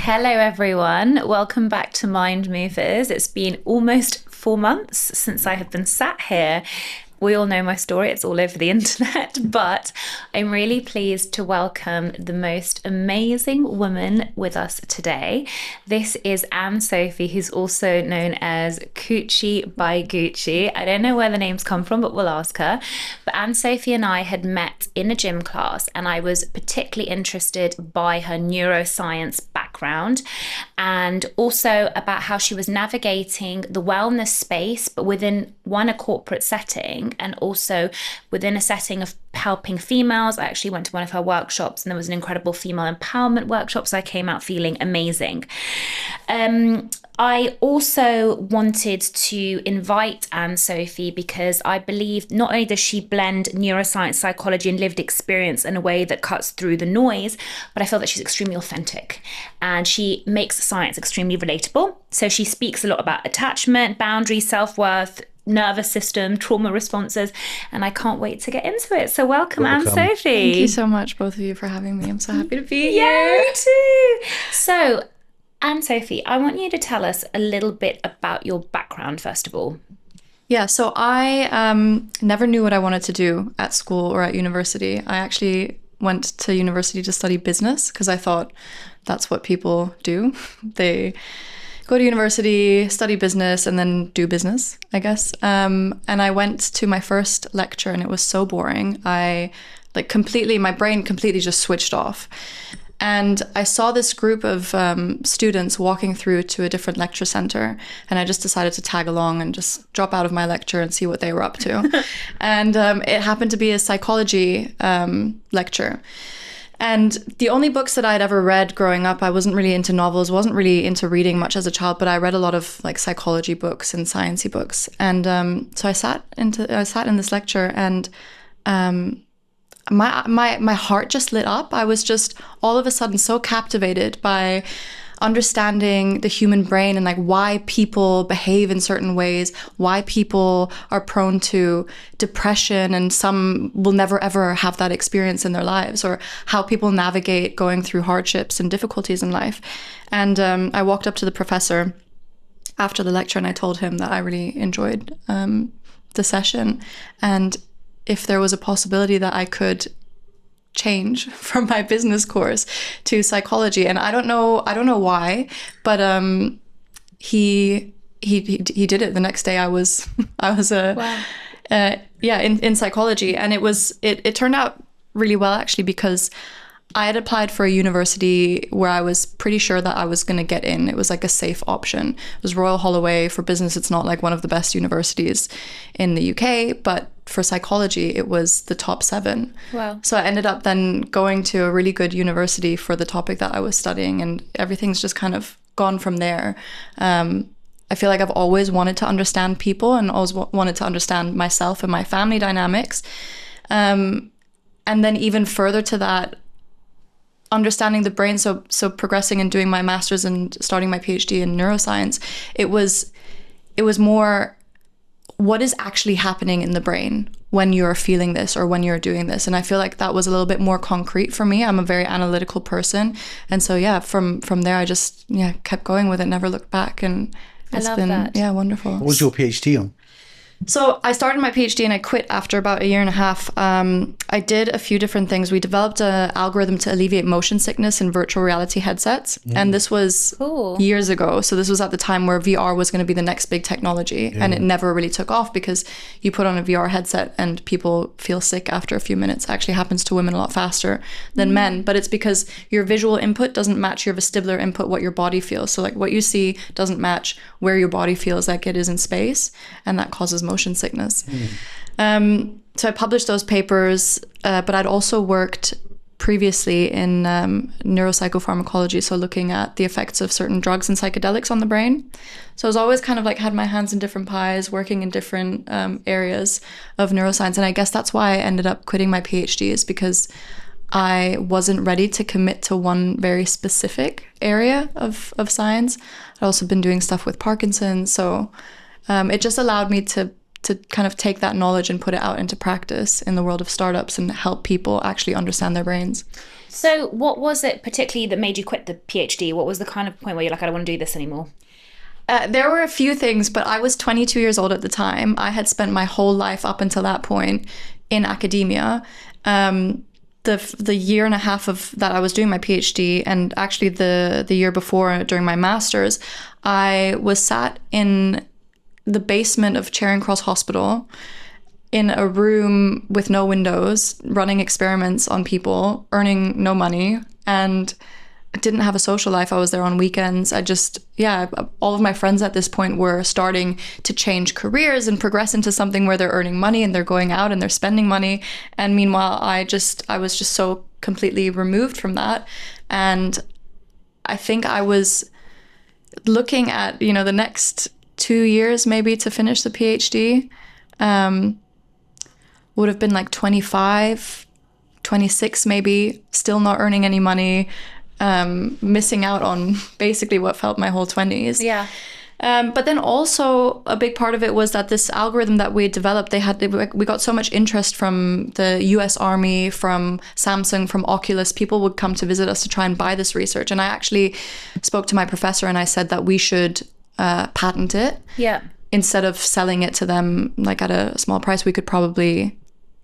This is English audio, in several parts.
Hello, everyone. Welcome back to Mind Movers. It's been almost 4 months since I have been sat here. We all know my story, it's all over the internet, but I'm really pleased to welcome the most amazing woman with us today. This is Anne-Sophie, who's also known as Coochie by Gucci. I don't know where the names come from, but we'll ask her. But Anne-Sophie and I had met in a gym class, and I was particularly interested by her neuroscience background and also about how she was navigating the wellness space, but within a corporate setting, and also within a setting of helping females. I actually went to one of her workshops and there was an incredible female empowerment workshop, so I came out feeling amazing. I also wanted to invite Anne-Sophie because I believe not only does she blend neuroscience, psychology, and lived experience in a way that cuts through the noise, but I feel that she's extremely authentic and she makes science extremely relatable. So she speaks a lot about attachment, boundaries, self-worth, nervous system, trauma responses, and I can't wait to get into it. So welcome. Anne-Sophie. Thank you so much, both of you, for having me. I'm so happy to be here. Yeah, me too. So Anne-Sophie, I want you to tell us a little bit about your background, first of all. Yeah, so I never knew what I wanted to do at school or at university. I actually went to university to study business because I thought that's what people do. They go to university, study business, and then do business, I guess. And I went to my first lecture and it was so boring. My brain completely just switched off. And I saw this group of students walking through to a different lecture center, and I just decided to tag along and just drop out of my lecture and see what they were up to. And it happened to be a psychology lecture. And the only books that I'd ever read growing up, I wasn't really into novels, wasn't really into reading much as a child, but I read a lot of like psychology books and sciencey books. And so I sat in this lecture, and my heart just lit up. I was just all of a sudden so captivated by understanding the human brain and like why people behave in certain ways, why people are prone to depression and some will never ever have that experience in their lives, or how people navigate going through hardships and difficulties in life. And I walked up to the professor after the lecture and I told him that I really enjoyed the session, and if there was a possibility that I could change from my business course to psychology. And I don't know why, but he did it. The next day I was wow. In psychology, and it turned out really well actually, because I had applied for a university where I was pretty sure that I was going to get in. It was like a safe option. It was Royal Holloway. For business, it's not like one of the best universities in the UK, but for psychology, it was the top 7. Wow. So I ended up then going to a really good university for the topic that I was studying, and everything's just kind of gone from there. I feel like I've always wanted to understand people and always wanted to understand myself and my family dynamics. And then even further to that, understanding the brain, so progressing and doing my master's and starting my PhD in neuroscience, it was more what is actually happening in the brain when you're feeling this or when you're doing this. And I feel like that was a little bit more concrete for me. I'm a very analytical person. And so, yeah, from there, I just kept going with it, never looked back. And it's been that. Wonderful. What was your PhD on? So I started my PhD and I quit after about a year and a half. I did a few different things. We developed an algorithm to alleviate motion sickness in virtual reality headsets. And this was years ago. So this was at the time where VR was going to be the next big technology. Yeah. And it never really took off because you put on a VR headset and people feel sick after a few minutes. It actually happens to women a lot faster than men. But it's because your visual input doesn't match your vestibular input, what your body feels. So like what you see doesn't match where your body feels like it is in space. And that causes motion sickness. So I published those papers, but I'd also worked previously in neuropsychopharmacology, so looking at the effects of certain drugs and psychedelics on the brain. So I was always kind of like had my hands in different pies, working in different areas of neuroscience. And I guess that's why I ended up quitting my PhD, is because I wasn't ready to commit to one very specific area of science. I'd also been doing stuff with Parkinson's, so it just allowed me to kind of take that knowledge and put it out into practice in the world of startups and help people actually understand their brains. So what was it particularly that made you quit the PhD? What was the kind of point where you're like, I don't want to do this anymore? There were a few things, but I was 22 years old at the time. I had spent my whole life up until that point in academia. The year and a half of that I was doing my PhD, and actually the year before during my master's, I was sat in the basement of Charing Cross Hospital in a room with no windows, running experiments on people, earning no money, and I didn't have a social life. I was there on weekends. All of my friends at this point were starting to change careers and progress into something where they're earning money and they're going out and they're spending money. And meanwhile, I was just so completely removed from that. And I think I was looking at, the next 2 years maybe to finish the PhD. Would have been like 25, 26 maybe, still not earning any money, missing out on basically what felt my whole 20s. Yeah. But then also a big part of it was that this algorithm that we developed, we got so much interest from the US Army, from Samsung, from Oculus. People would come to visit us to try and buy this research. And I actually spoke to my professor and I said that we should patent it. Yeah. Instead of selling it to them like at a small price, we could probably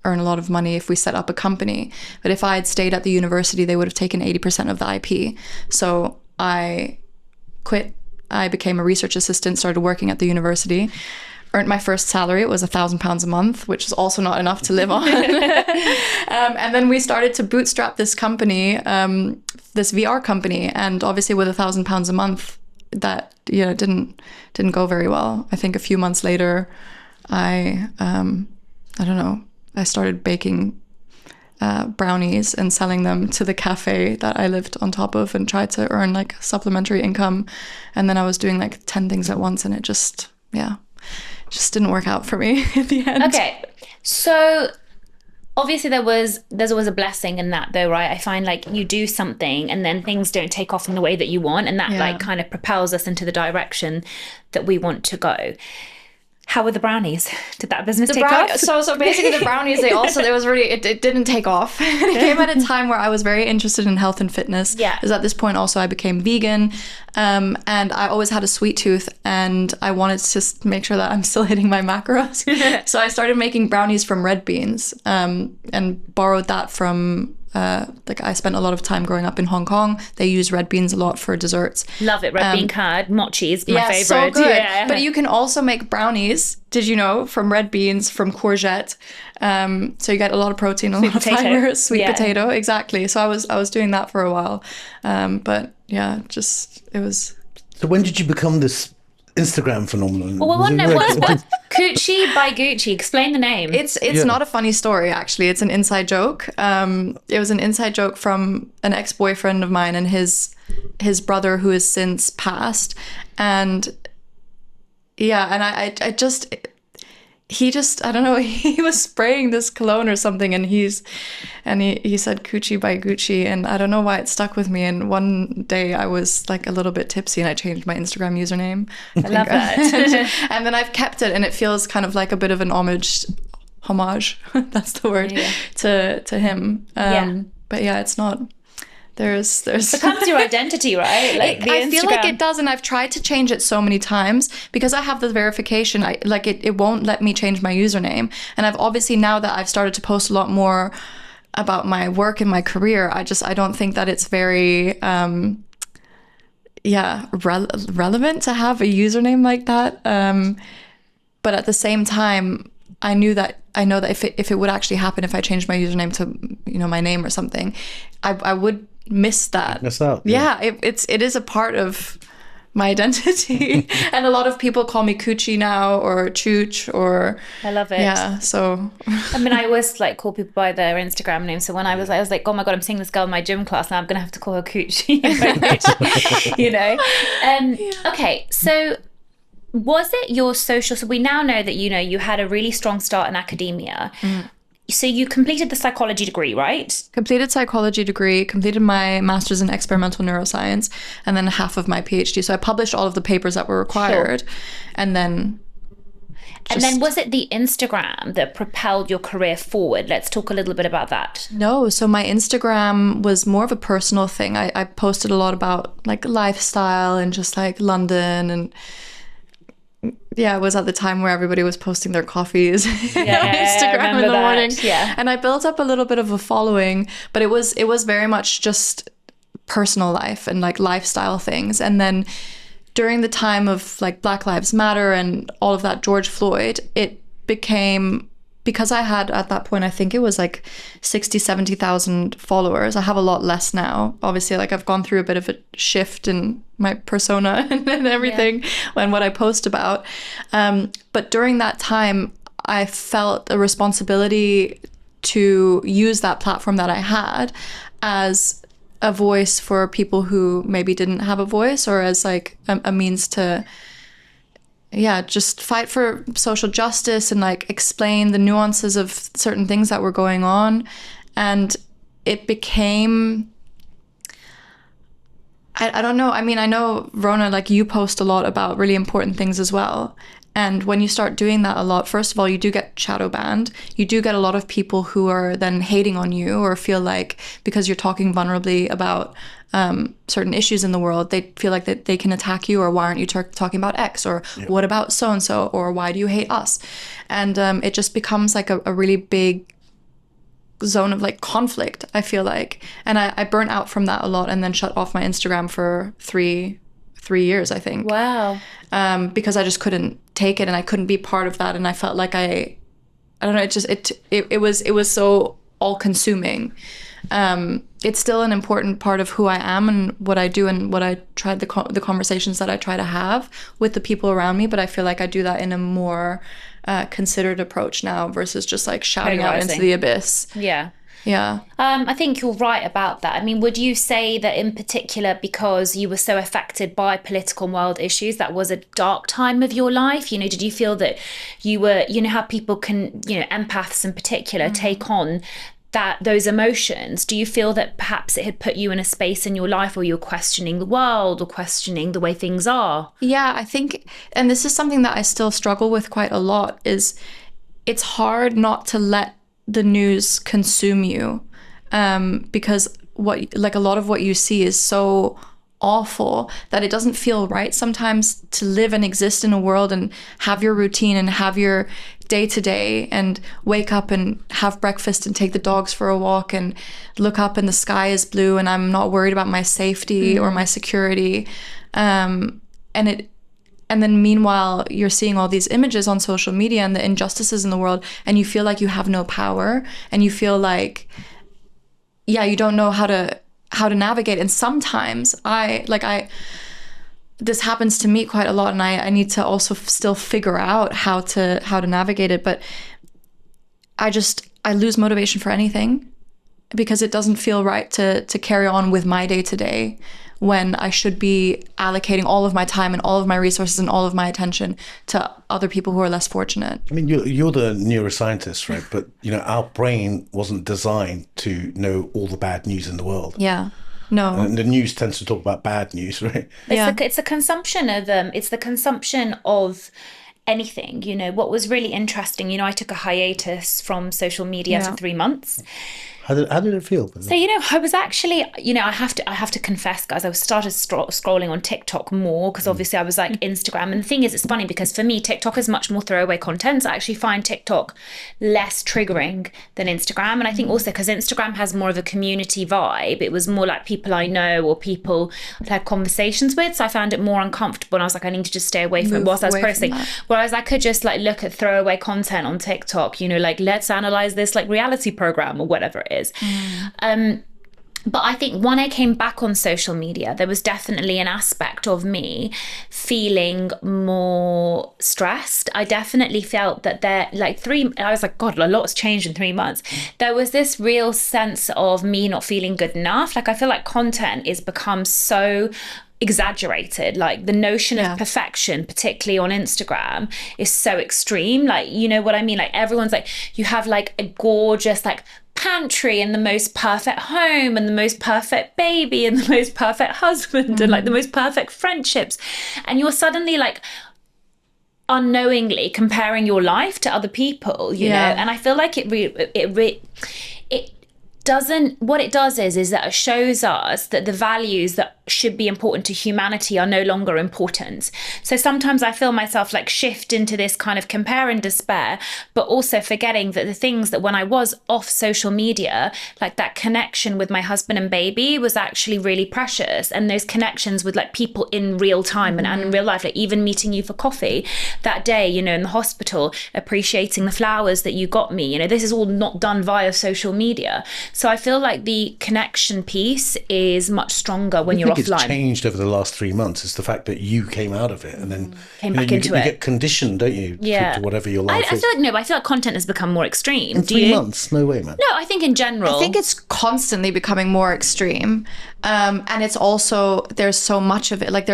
earn a lot of money if we set up a company. But if I had stayed at the university, they would have taken 80% of the IP. So I quit. I became a research assistant, started working at the university, earned my first salary. It was £1,000 a month, which is also not enough to live on. And then we started to bootstrap this company, this VR company. And obviously with £1,000 a month, that didn't go very well. I think a few months later, I don't know, I started baking brownies and selling them to the cafe that I lived on top of and tried to earn like supplementary income. And then I was doing like 10 things at once and it just didn't work out for me at the end. Okay. So obviously there's always a blessing in that though, right? I find like you do something and then things don't take off in the way that you want. And that like kind of propels us into the direction that we want to go. How were the brownies? Did that business take off? So basically the brownies, it didn't take off. It came at a time where I was very interested in health and fitness. Yeah. Because at this point also I became vegan. And I always had a sweet tooth and I wanted to just make sure that I'm still hitting my macros. So I started making brownies from red beans and borrowed that from... I spent a lot of time growing up in Hong Kong. They use red beans a lot for desserts. Love it. Red bean curd, mochi is my favorite. So good. Yeah. But you can also make brownies, did you know, from red beans, from courgette. So you get a lot of protein, a lot of fiber, sweet potato. Exactly. So I was doing that for a while. But yeah, it was... So when did you become this Instagram phenomenon? Well, what Coochie by Gucci? Explain the name. It's not a funny story, actually. It's an inside joke. It was an inside joke from an ex-boyfriend of mine and his brother who has since passed. And he just, I don't know, he was spraying this cologne or something and he said Coochie by Gucci and I don't know why it stuck with me. And one day I was like a little bit tipsy and I changed my Instagram username. I love that. And then I've kept it and it feels kind of like a bit of an homage, that's the word, to him. But yeah, it's not... There's it becomes your identity, right? Like I feel like it does, and I've tried to change it so many times because I have the verification. It won't let me change my username, and I've obviously now that I've started to post a lot more about my work and my career, I don't think that it's very relevant to have a username like that. But at the same time, I know that if it would actually happen if I changed my username to my name or something, I would miss that. Miss out. Yeah, it is a part of my identity. And a lot of people call me Coochie now or Chooch or... I love it. Yeah, so... I mean, I always like call people by their Instagram name. So when I was like, oh my God, I'm seeing this girl in my gym class. Now I'm going to have to call her Coochie. Okay, so... Was it your social... So we now know that, you had a really strong start in academia. Mm. So you completed the psychology degree, right? Completed psychology degree, completed my master's in experimental neuroscience, and then half of my PhD. So I published all of the papers that were required. Sure. And then... And then was it the Instagram that propelled your career forward? Let's talk a little bit about that. No, so my Instagram was more of a personal thing. I posted a lot about like lifestyle and just like London, and yeah, it was at the time where everybody was posting their coffees on Instagram in the morning. Yeah. And I built up a little bit of a following, but it was very much just personal life and like lifestyle things. And then during the time of like Black Lives Matter and all of that, George Floyd, it became, because I had at that point, I think it was like 60, 70,000 followers. I have a lot less now. Obviously, like I've gone through a bit of a shift in my persona and everything and what I post about. But during that time, I felt a responsibility to use that platform that I had as a voice for people who maybe didn't have a voice, or as like a means to just fight for social justice and like explain the nuances of certain things that were going on. And it became, I don't know, I mean, I know, Rhona, like you post a lot about really important things as well. And when you start doing that a lot, first of all, you do get shadow banned. You do get a lot of people who are then hating on you, or feel like because you're talking vulnerably about certain issues in the world, they feel like that they can attack you, or why aren't you talking about X, or what about so-and-so, or why do you hate us? And it just becomes like a really big zone of like conflict, I feel like. And I burnt out from that a lot, and then shut off my Instagram for three years, I think. Wow. Because I just couldn't take it, and I couldn't be part of that, and I felt like I don't know, it was so all-consuming. It's still an important part of who I am and what I do, and what I tried, the conversations that I try to have with the people around me, but I feel like I do that in a more considered approach now, versus just like shouting out into the abyss. Yeah. I think you're right about that. I mean, would you say that in particular, because you were so affected by political and world issues, that was a dark time of your life? You know, did you feel that you were, you know, how people can, you know, empaths in particular take on those emotions? Do you feel that perhaps it had put you in a space in your life where you were questioning the world, or questioning the way things are? Yeah, I think, and this is something that I still struggle with quite a lot, is it's hard not to let the news consume you, because a lot of what you see is so awful that it doesn't feel right sometimes to live and exist in a world and have your routine and have your day to day, and wake up and have breakfast and take the dogs for a walk and look up and the sky is blue and I'm not worried about my safety or my security. And then meanwhile, you're seeing all these images on social media and the injustices in the world, and you feel like you have no power, and you feel like, you don't know how to navigate. And sometimes this happens to me quite a lot, and I need to also still figure out how to navigate it. But I lose motivation for anything, because it doesn't feel right to carry on with my day to day, when I should be allocating all of my time and all of my resources and all of my attention to other people who are less fortunate. I mean, you're the neuroscientist, right? But, you know, our brain wasn't designed to know all the bad news in the world. Yeah. No. And the news tends to talk about bad news, right? It's the consumption of anything. You know, what was really interesting, you know, I took a hiatus from social media for 3 months. How did it feel? So, you know, I was actually, you know, I have to confess, guys, I started scrolling on TikTok more, because obviously I was like Instagram. And the thing is, it's funny, because for me, TikTok is much more throwaway content. So I actually find TikTok less triggering than Instagram. And I think also because Instagram has more of a community vibe, it was more like people I know or people I've had conversations with. So I found it more uncomfortable. And I was like, I need to just stay away from it whilst I was posting. Whereas I could just like look at throwaway content on TikTok, you know, like let's analyze this like reality program or whatever it is. But I think when I came back on social media, there was definitely an aspect of me feeling more stressed. I definitely felt that I was like, God, a lot's changed in 3 months. There was this real sense of me not feeling good enough. Like, I feel like content is become so exaggerated. Like the notion of perfection, particularly on Instagram, is so extreme. Like, you know what I mean? Like everyone's like, you have like a gorgeous like pantry and the most perfect home and the most perfect baby and the most perfect husband and like the most perfect friendships, and you're suddenly like, unknowingly comparing your life to other people, you know, and I feel like it doesn't, what it does is that it shows us that the values that should be important to humanity are no longer important. So sometimes I feel myself like shift into this kind of compare and despair, but also forgetting that the things that when I was off social media, like that connection with my husband and baby was actually really precious. And those connections with like people in real time and in real life, like even meeting you for coffee that day, you know, in the hospital, appreciating the flowers that you got me, you know, this is all not done via social media. So I feel like the connection piece is much stronger when you're offline. It's changed over the last 3 months. It's the fact that you came out of it and then came back into it. You get conditioned, don't you, to whatever your life is. I feel like content has become more extreme. In 3 months? No way, man. No, I think in general. I think it's constantly becoming more extreme. And it's also, there's so much of it. Like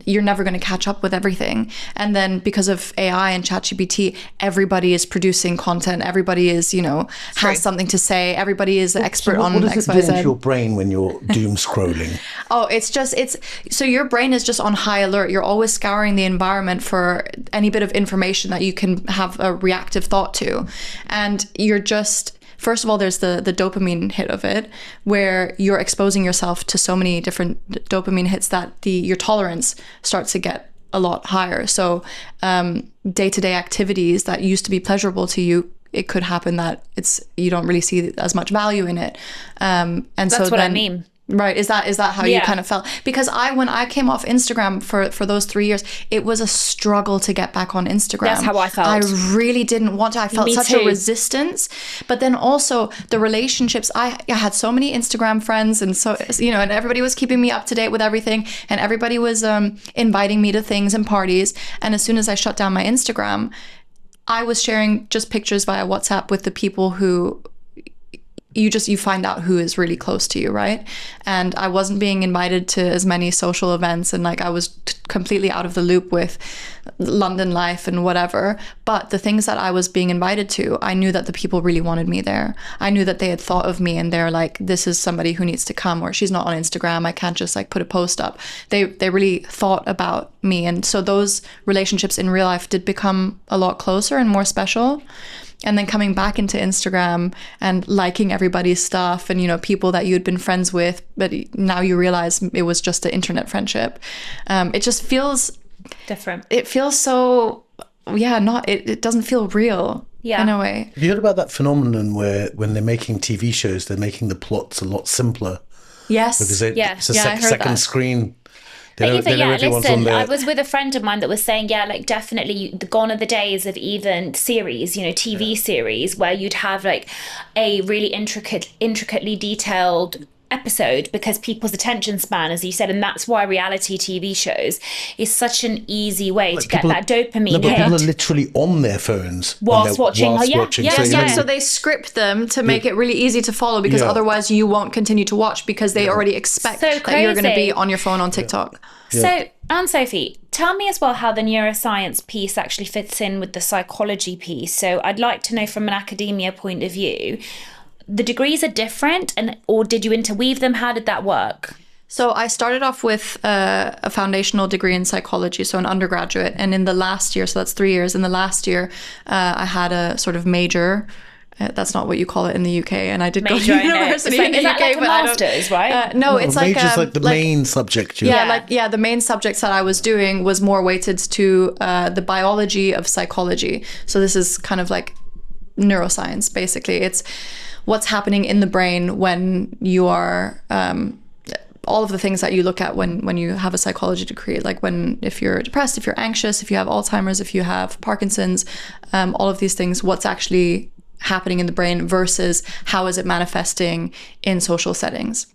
you're never going to catch up with everything. And then because of AI and ChatGPT, everybody is producing content. Everybody is, you know, has something to say. Everybody is an expert on What does it do XYZ. into your brain when you're doom scrolling? Oh, so your brain is just on high alert. You're always scouring the environment for any bit of information that you can have a reactive thought to. And you're just, first of all, there's the dopamine hit of it, where you're exposing yourself to so many different dopamine hits that your tolerance starts to get a lot higher. So day-to-day activities that used to be pleasurable to you, it could happen that you don't really see as much value in it. And that's so what I mean. Right. Is that how you kind of felt? Because when I came off Instagram for those 3 years, it was a struggle to get back on Instagram. That's how I felt. I really didn't want to. I felt such a resistance. But then also the relationships, I had so many Instagram friends, and so, you know, and everybody was keeping me up to date with everything, and everybody was inviting me to things and parties. And as soon as I shut down my Instagram, I was sharing just pictures via WhatsApp with the people who you find out who is really close to you, right? And I wasn't being invited to as many social events, and like I was completely out of the loop with London life and whatever. But the things that I was being invited to, I knew that the people really wanted me there. I knew that they had thought of me, and they're like, this is somebody who needs to come, or she's not on Instagram, I can't just like put a post up. They really thought about me. And so those relationships in real life did become a lot closer and more special. And then coming back into Instagram and liking everybody's stuff, and, you know, people that you had been friends with, but now you realize it was just an internet friendship. It just feels different. It feels so, it doesn't feel real in a way. Have you heard about that phenomenon where when they're making TV shows, they're making the plots a lot simpler? Yes. Because it's a second screen. Listen, I was with a friend of mine that was saying, like definitely gone are the days of even series, you know, TV series where you'd have like a really intricately detailed episode, because people's attention span, as you said, and that's why reality TV shows is such an easy way to get that dopamine hit. People are literally on their phones whilst watching. So they script them to make it really easy to follow, because otherwise you won't continue to watch, because they already expect that you're going to be on your phone on TikTok. So, Anne-Sophie, tell me as well how the neuroscience piece actually fits in with the psychology piece. So I'd like to know from an academia point of view, the degrees are different, or did you interweave them? How did that work? So I started off with a foundational degree in psychology, so an undergraduate. And in the last year, so that's 3 years, in the last year, I had a sort of major. That's not what you call it in the UK, and I did go to university in the UK. Like a master's, right? No, it's like major's like the main subject. The main subjects that I was doing was more weighted to the biology of psychology. So this is kind of like neuroscience, basically. It's what's happening in the brain when you are all of the things that you look at when you have a psychology degree, like if you're depressed, if you're anxious, if you have Alzheimer's, if you have Parkinson's, all of these things, what's actually happening in the brain versus how is it manifesting in social settings.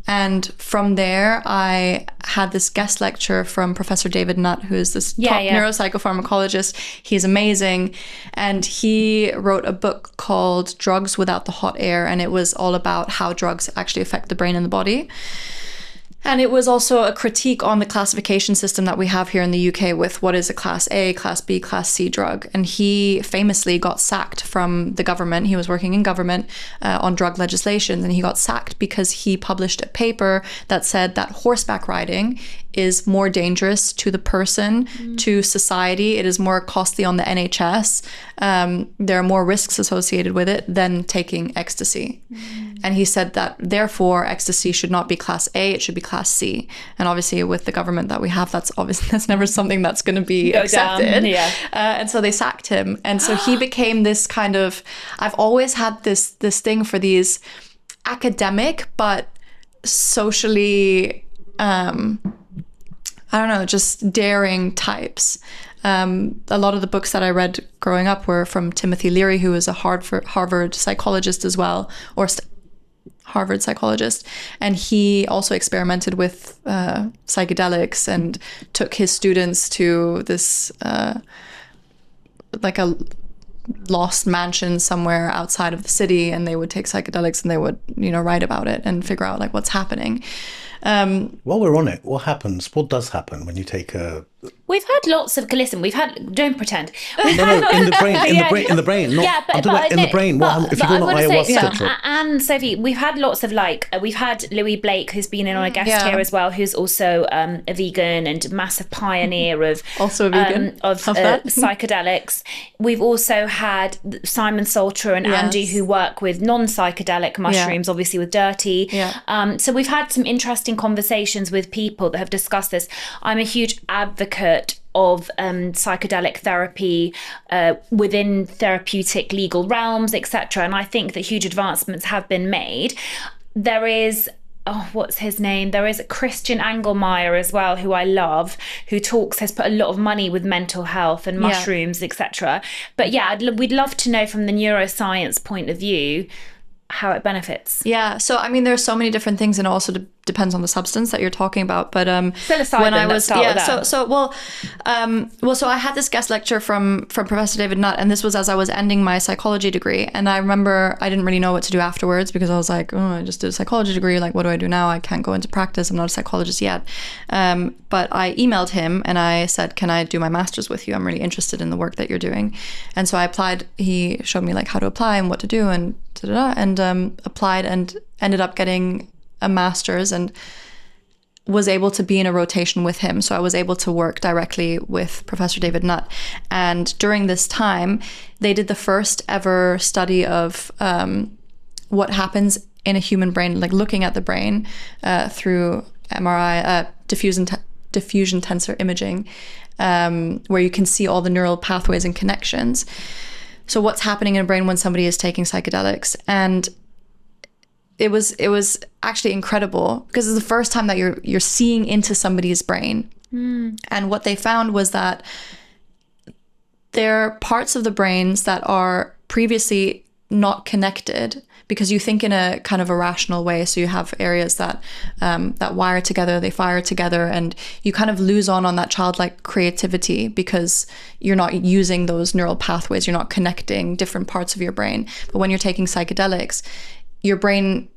And from there, I had this guest lecture from Professor David Nutt, who is this top neuropsychopharmacologist. He's amazing. And he wrote a book called Drugs Without the Hot Air. And it was all about how drugs actually affect the brain and the body. And it was also a critique on the classification system that we have here in the UK with what is a class A, class B, class C drug. And he famously got sacked from the government. He was working in government on drug legislation, and he got sacked because he published a paper that said that horseback riding is more dangerous to the person, to society. It is more costly on the NHS. There are more risks associated with it than taking ecstasy. And he said that therefore ecstasy should not be class A, it should be class C. And obviously with the government that we have, that's never something that's going to be accepted. And so they sacked him. And so he became this kind of, I've always had this thing for these academic but socially I don't know, just daring types. A lot of the books that I read growing up were from Timothy Leary, who was a Harvard psychologist as well, or Harvard psychologist. And he also experimented with psychedelics and took his students to this, like a lost mansion somewhere outside of the city, and they would take psychedelics and they would, write about it and figure out like what's happening. While we're on it, what does happen when you take a... We've had lots of, don't pretend. In the brain. If you go on ayahuasca. Anne-Sophie, we've had lots of we've had Louis Blake, who's been in on a guest here as well, who's also a vegan and massive pioneer of also a vegan of psychedelics. We've also had Simon Salter and Andy, who work with non-psychedelic mushrooms, obviously with Dirty. So we've had some interesting conversations with people that have discussed this. I'm a huge advocate of psychedelic therapy within therapeutic legal realms, etc. And I think that huge advancements have been made. There is, what's his name? There is Christian Engelmeyer as well, who I love, who has put a lot of money with mental health and mushrooms, etc. But we'd love to know from the neuroscience point of view how it benefits. Yeah, so I mean, there's so many different things, and it also depends on the substance that you're talking about. But psilocybin, when I was so I had this guest lecture from Professor David Nutt, and this was as I was ending my psychology degree, and I remember I didn't really know what to do afterwards because I was like, I just did a psychology degree, like what do I do now? I can't go into practice, I'm not a psychologist yet. But I emailed him and I said, can I do my master's with you? I'm really interested in the work that you're doing. And so I applied. He showed me like how to apply and what to do and applied and ended up getting a master's and was able to be in a rotation with him. So I was able to work directly with Professor David Nutt. And during this time, they did the first ever study of what happens in a human brain, like looking at the brain through MRI, diffusion tensor imaging, where you can see all the neural pathways and connections. So what's happening in a brain when somebody is taking psychedelics. And it was actually incredible because it's the first time that you're seeing into somebody's brain. And what they found was that there are parts of the brains that are previously not connected because you think in a kind of a rational way. So you have areas that wire together, they fire together, and you kind of lose on that childlike creativity because you're not using those neural pathways, you're not connecting different parts of your brain. But when you're taking psychedelics, your brain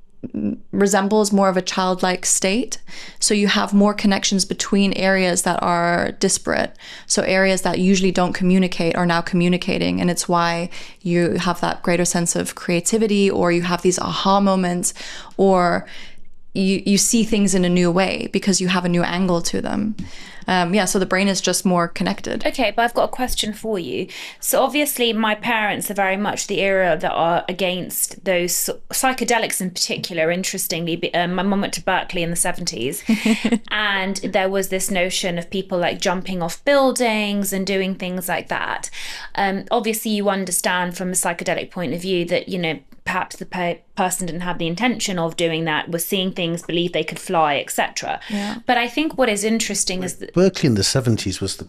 resembles more of a childlike state. So you have more connections between areas that are disparate. So areas that usually don't communicate are now communicating. And it's why you have that greater sense of creativity, or you have these aha moments, or you see things in a new way because you have a new angle to them. So the brain is just more connected. Okay, but I've got a question for you. So obviously my parents are very much the era that are against those psychedelics in particular. Interestingly, my mum went to Berkeley in the 70s and there was this notion of people like jumping off buildings and doing things like that. Obviously you understand from a psychedelic point of view that, perhaps the person didn't have the intention of doing that, was seeing things, believed they could fly, etc. But I think what is interesting is that Berkeley in the 70s was the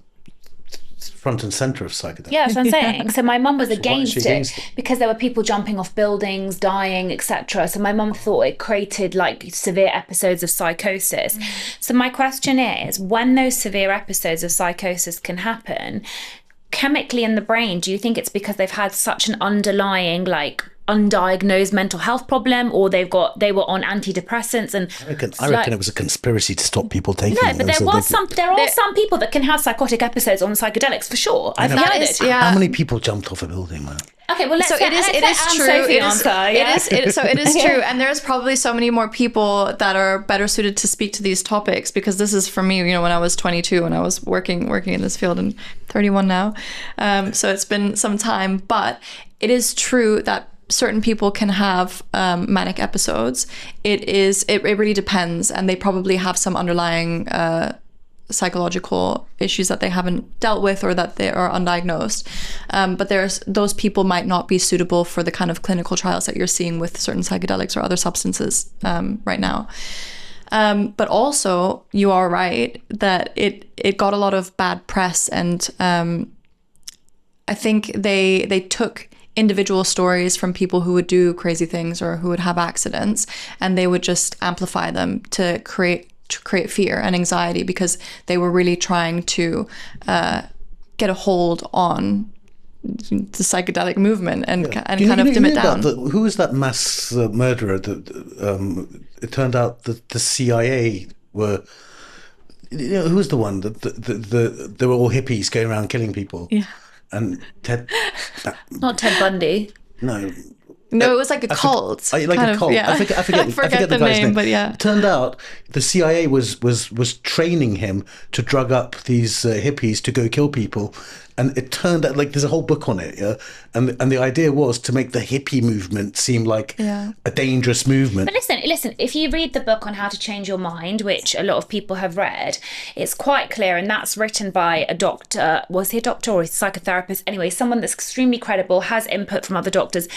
front and centre of psychedelics. Yeah, that's what I'm saying. So my mum was against it because there were people jumping off buildings, dying, etc. So my mum thought it created like severe episodes of psychosis. So my question is, when those severe episodes of psychosis can happen, chemically in the brain, do you think it's because they've had such an underlying undiagnosed mental health problem, or they were on antidepressants. And I reckon it was a conspiracy to stop people taking no, them. but there are some people that can have psychotic episodes on psychedelics for sure. I've heard it. How many people jumped off a building, man? Okay, well, it is true, and there's probably so many more people that are better suited to speak to these topics, because this is for me, you know, when I was 22 and I was working in this field, and 31 now, so it's been some time. But it is true that certain people can have manic episodes. It really depends, and they probably have some underlying psychological issues that they haven't dealt with, or that they are undiagnosed. But those people might not be suitable for the kind of clinical trials that you're seeing with certain psychedelics or other substances right now. But also, you are right that it got a lot of bad press, and I think they took individual stories from people who would do crazy things or who would have accidents, and they would just amplify them to create fear and anxiety, because they were really trying to get a hold on the psychedelic movement and kind of dim it down. Who was that mass murderer? It turned out that the CIA were. You know, who was the one that they were all hippies going around killing people? Yeah. And Ted. Not Ted Bundy. No. No, it was like a cult. A cult. Yeah. I forget the guy's name. But yeah. It turned out the CIA was training him to drug up these hippies to go kill people. And it turned out, like, there's a whole book on it, yeah? And the idea was to make the hippie movement seem like a dangerous movement. But listen, if you read the book on how to change your mind, which a lot of people have read, it's quite clear, and that's written by a doctor. Was he a doctor or a psychotherapist? Anyway, someone that's extremely credible, has input from other doctors.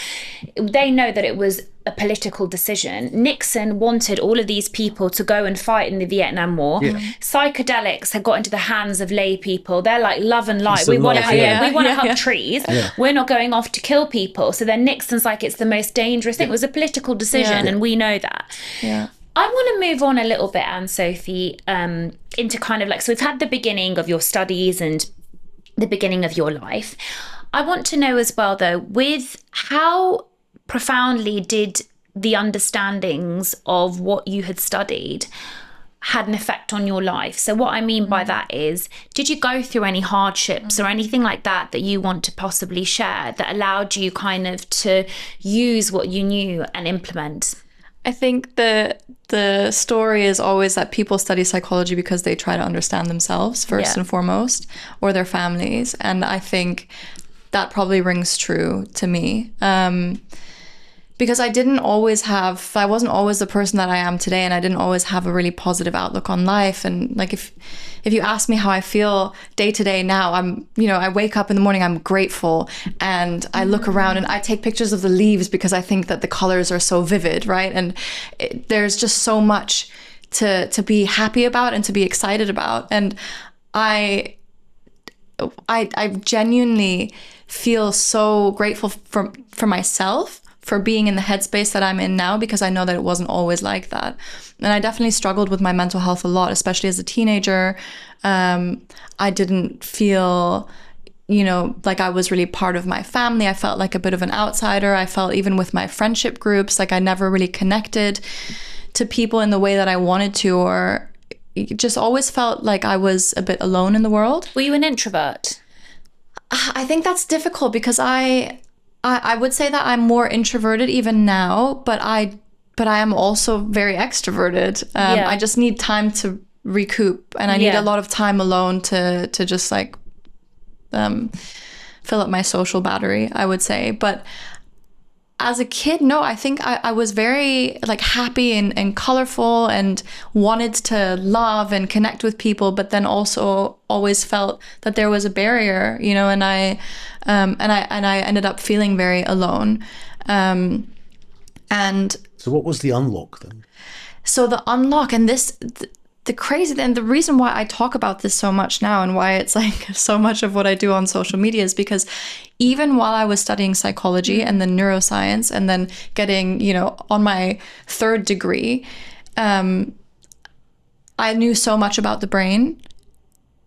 They know that it was a political decision. Nixon wanted all of these people to go and fight in the Vietnam War. Yeah. Psychedelics had got into the hands of lay people. They're like love and light. We want to hug trees. Yeah. We're not going off to kill people. So then Nixon's like, it's the most dangerous thing. It was a political decision, and we know that. Yeah. I want to move on a little bit, Anne-Sophie, into kind of like, so we've had the beginning of your studies and the beginning of your life. I want to know as well, though, with how profoundly did the understandings of what you had studied had an effect on your life? So what I mean by that is, did you go through any hardships or anything like that you want to possibly share that allowed you kind of to use what you knew and implement? I think the story is always that people study psychology because they try to understand themselves first and foremost, or their families. And I think that probably rings true to me. Because I wasn't always the person that I am today, and I didn't always have a really positive outlook on life. And like, if you ask me how I feel day to day now, I wake up in the morning, I'm grateful, and I look around and I take pictures of the leaves because I think that the colors are so vivid, right? And there's just so much to be happy about and to be excited about. And I genuinely feel so grateful for myself, for being in the headspace that I'm in now, because I know that it wasn't always like that. And I definitely struggled with my mental health a lot, especially as a teenager. I didn't feel, like I was really part of my family. I felt like a bit of an outsider. I felt, even with my friendship groups, like I never really connected to people in the way that I wanted to, or just always felt like I was a bit alone in the world. Were you an introvert? I think that's difficult, because I would say that I'm more introverted even now, but I am also very extroverted. I just need time to recoup, and I need a lot of time alone to just like fill up my social battery, I would say. But as a kid, no, I think I was very like happy and colorful and wanted to love and connect with people, but then also always felt that there was a barrier, and I ended up feeling very alone. And so what was the unlock then? So the unlock, and the crazy thing, the reason why I talk about this so much now and why it's like so much of what I do on social media is because even while I was studying psychology and then neuroscience and then getting, on my third degree, I knew so much about the brain,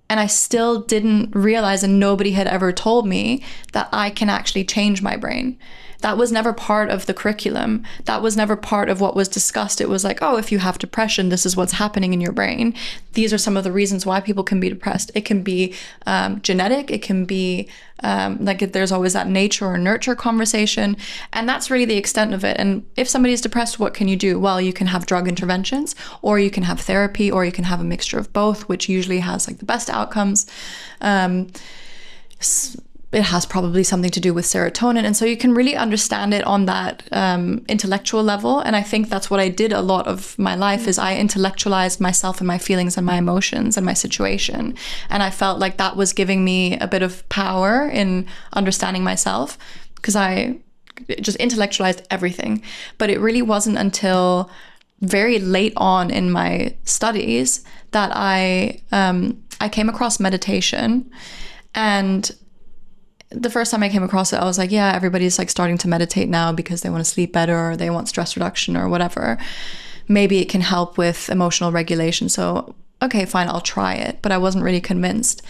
and I still didn't realize, and nobody had ever told me, that I can actually change my brain. that was never part of the curriculum. That was never part of what was discussed. It was like, oh, if you have depression, this is what's happening in your brain. These are some of the reasons why people can be depressed. It can be genetic. It can be like there's always that nature or nurture conversation. And that's really the extent of it. And if somebody's depressed, what can you do? Well, you can have drug interventions, or you can have therapy, or you can have a mixture of both, which usually has like the best outcomes. It has probably something to do with serotonin. And so you can really understand it on that intellectual level. And I think that's what I did a lot of my life is I intellectualized myself and my feelings and my emotions and my situation. And I felt like that was giving me a bit of power in understanding myself, because I just intellectualized everything. But it really wasn't until very late on in my studies that I came across meditation. And the first time I came across it, I was like, yeah, everybody's like starting to meditate now because they want to sleep better or they want stress reduction or whatever. Maybe it can help with emotional regulation. So, okay, fine, I'll try it. But I wasn't really convinced.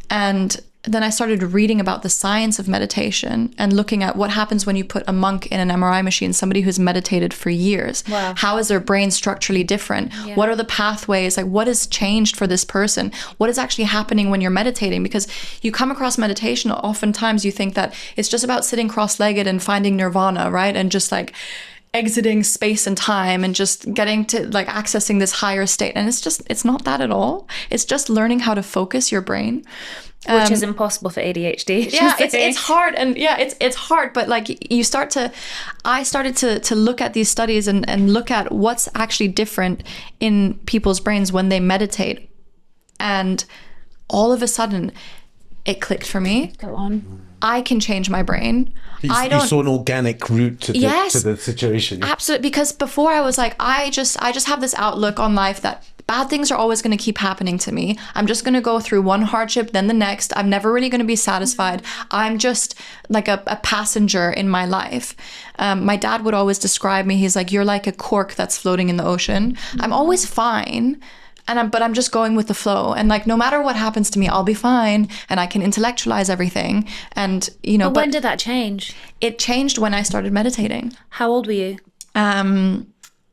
And then I started reading about the science of meditation and looking at what happens when you put a monk in an MRI machine, somebody who's meditated for years. Wow. How is their brain structurally different? Yeah. What are the pathways? Like, what has changed for this person? What is actually happening when you're meditating? Because you come across meditation, oftentimes you think that it's just about sitting cross-legged and finding nirvana, right? And just like exiting space and time and just getting to like accessing this higher state. And it's not that at all. It's just learning how to focus your brain. Which is impossible for ADHD. Yeah, it's hard. And yeah, it's hard. But like I started to look at these studies and look at what's actually different in people's brains when they meditate. And all of a sudden it clicked for me. Go on. I can change my brain. You saw an organic route to the situation. Absolutely. Because before I was like, I just have this outlook on life that bad things are always going to keep happening to me. I'm just going to go through one hardship, then the next. I'm never really going to be satisfied. I'm just like a passenger in my life. My dad would always describe me. He's like, you're like a cork that's floating in the ocean. I'm always fine. But I'm just going with the flow. And like, no matter what happens to me, I'll be fine. And I can intellectualize everything. And, But when did that change? It changed when I started meditating. How old were you?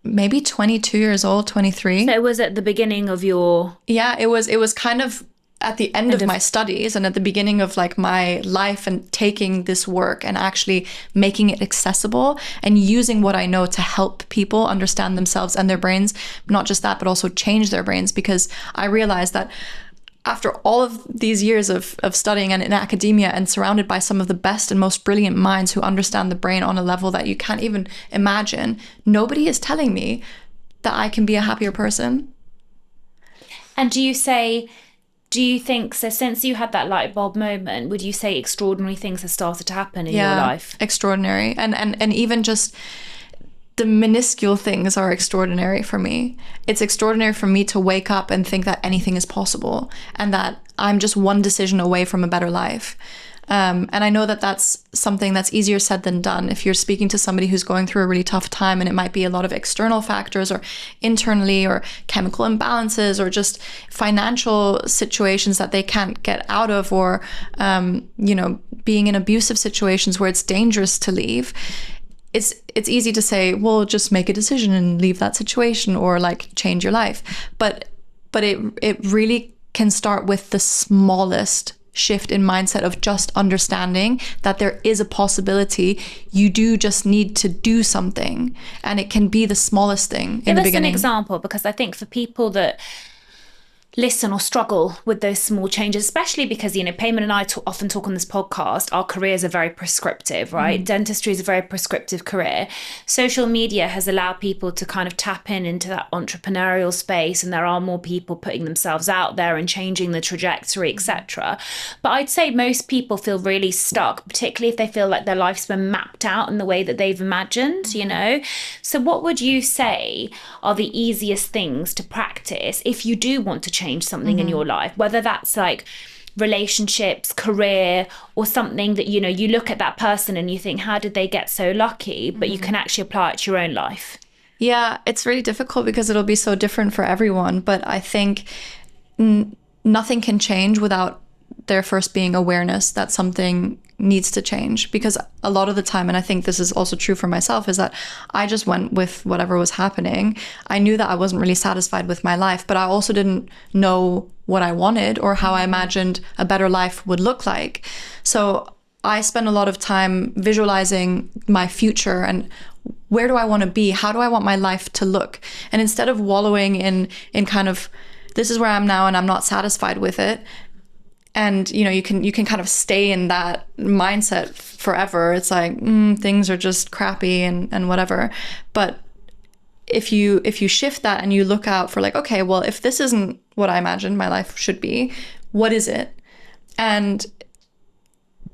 Maybe 22 years old, 23. So it was at the beginning of your... Yeah, it was kind of at the end of my studies and at the beginning of like my life, and taking this work and actually making it accessible and using what I know to help people understand themselves and their brains. Not just that, but also change their brains, because I realized that after all of these years of studying and in academia and surrounded by some of the best and most brilliant minds who understand the brain on a level that you can't even imagine, nobody is telling me that I can be a happier person. And do you think, so since you had that light bulb moment, would you say extraordinary things have started to happen in your life? Extraordinary. And even just the minuscule things are extraordinary for me. It's extraordinary for me to wake up and think that anything is possible and that I'm just one decision away from a better life. And I know that that's something that's easier said than done. If you're speaking to somebody who's going through a really tough time, and it might be a lot of external factors or internally or chemical imbalances or just financial situations that they can't get out of, or, being in abusive situations where it's dangerous to leave. It's easy to say, well, just make a decision and leave that situation or like change your life. But it really can start with the smallest shift in mindset of just understanding that there is a possibility. You do just need to do something, and it can be the smallest thing in the beginning. Give us an example, because I think for people that listen or struggle with those small changes, especially because, Payman and I often talk on this podcast, our careers are very prescriptive, right? Mm-hmm. Dentistry is a very prescriptive career. Social media has allowed people to kind of tap into that entrepreneurial space, and there are more people putting themselves out there and changing the trajectory, etc. But I'd say most people feel really stuck, particularly if they feel like their life's been mapped out in the way that they've imagined, So what would you say are the easiest things to practice if you do want to change something in your life, whether that's like relationships, career, or something that, you look at that person and you think, how did they get so lucky? But you can actually apply it to your own life. Yeah, it's really difficult because it'll be so different for everyone. But I think nothing can change without there first being awareness that something needs to change. Because a lot of the time, and I think this is also true for myself, is that I just went with whatever was happening. I knew that I wasn't really satisfied with my life, but I also didn't know what I wanted or how I imagined a better life would look like. So I spend a lot of time visualizing my future and where do I want to be? How do I want my life to look? And instead of wallowing in kind of, this is where I'm now and I'm not satisfied with it. And, you know, you can kind of stay in that mindset forever. It's like, things are just crappy and whatever. But if you shift that and you look out for like, okay, well, if this isn't what I imagined my life should be, what is it? And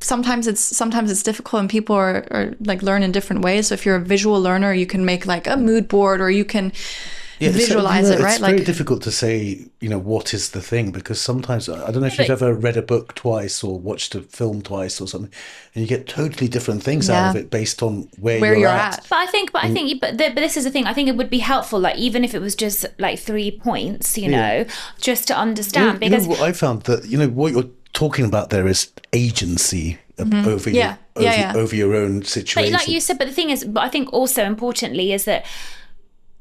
sometimes it's difficult, and people are like learn in different ways. So if you're a visual learner, you can make like a mood board, or you can visualize it, right? It's very difficult to say, you know, what is the thing, because sometimes, I don't know if you've ever read a book twice or watched a film twice or something, and you get totally different things out of it based on where you're at. But I think this is the thing. I think it would be helpful, like even if it was just like 3 points, you know, just to understand. Because you know what I found, that, you know, what you're talking about there is agency over your own situation. But like you said, but the thing is, but I think also importantly is that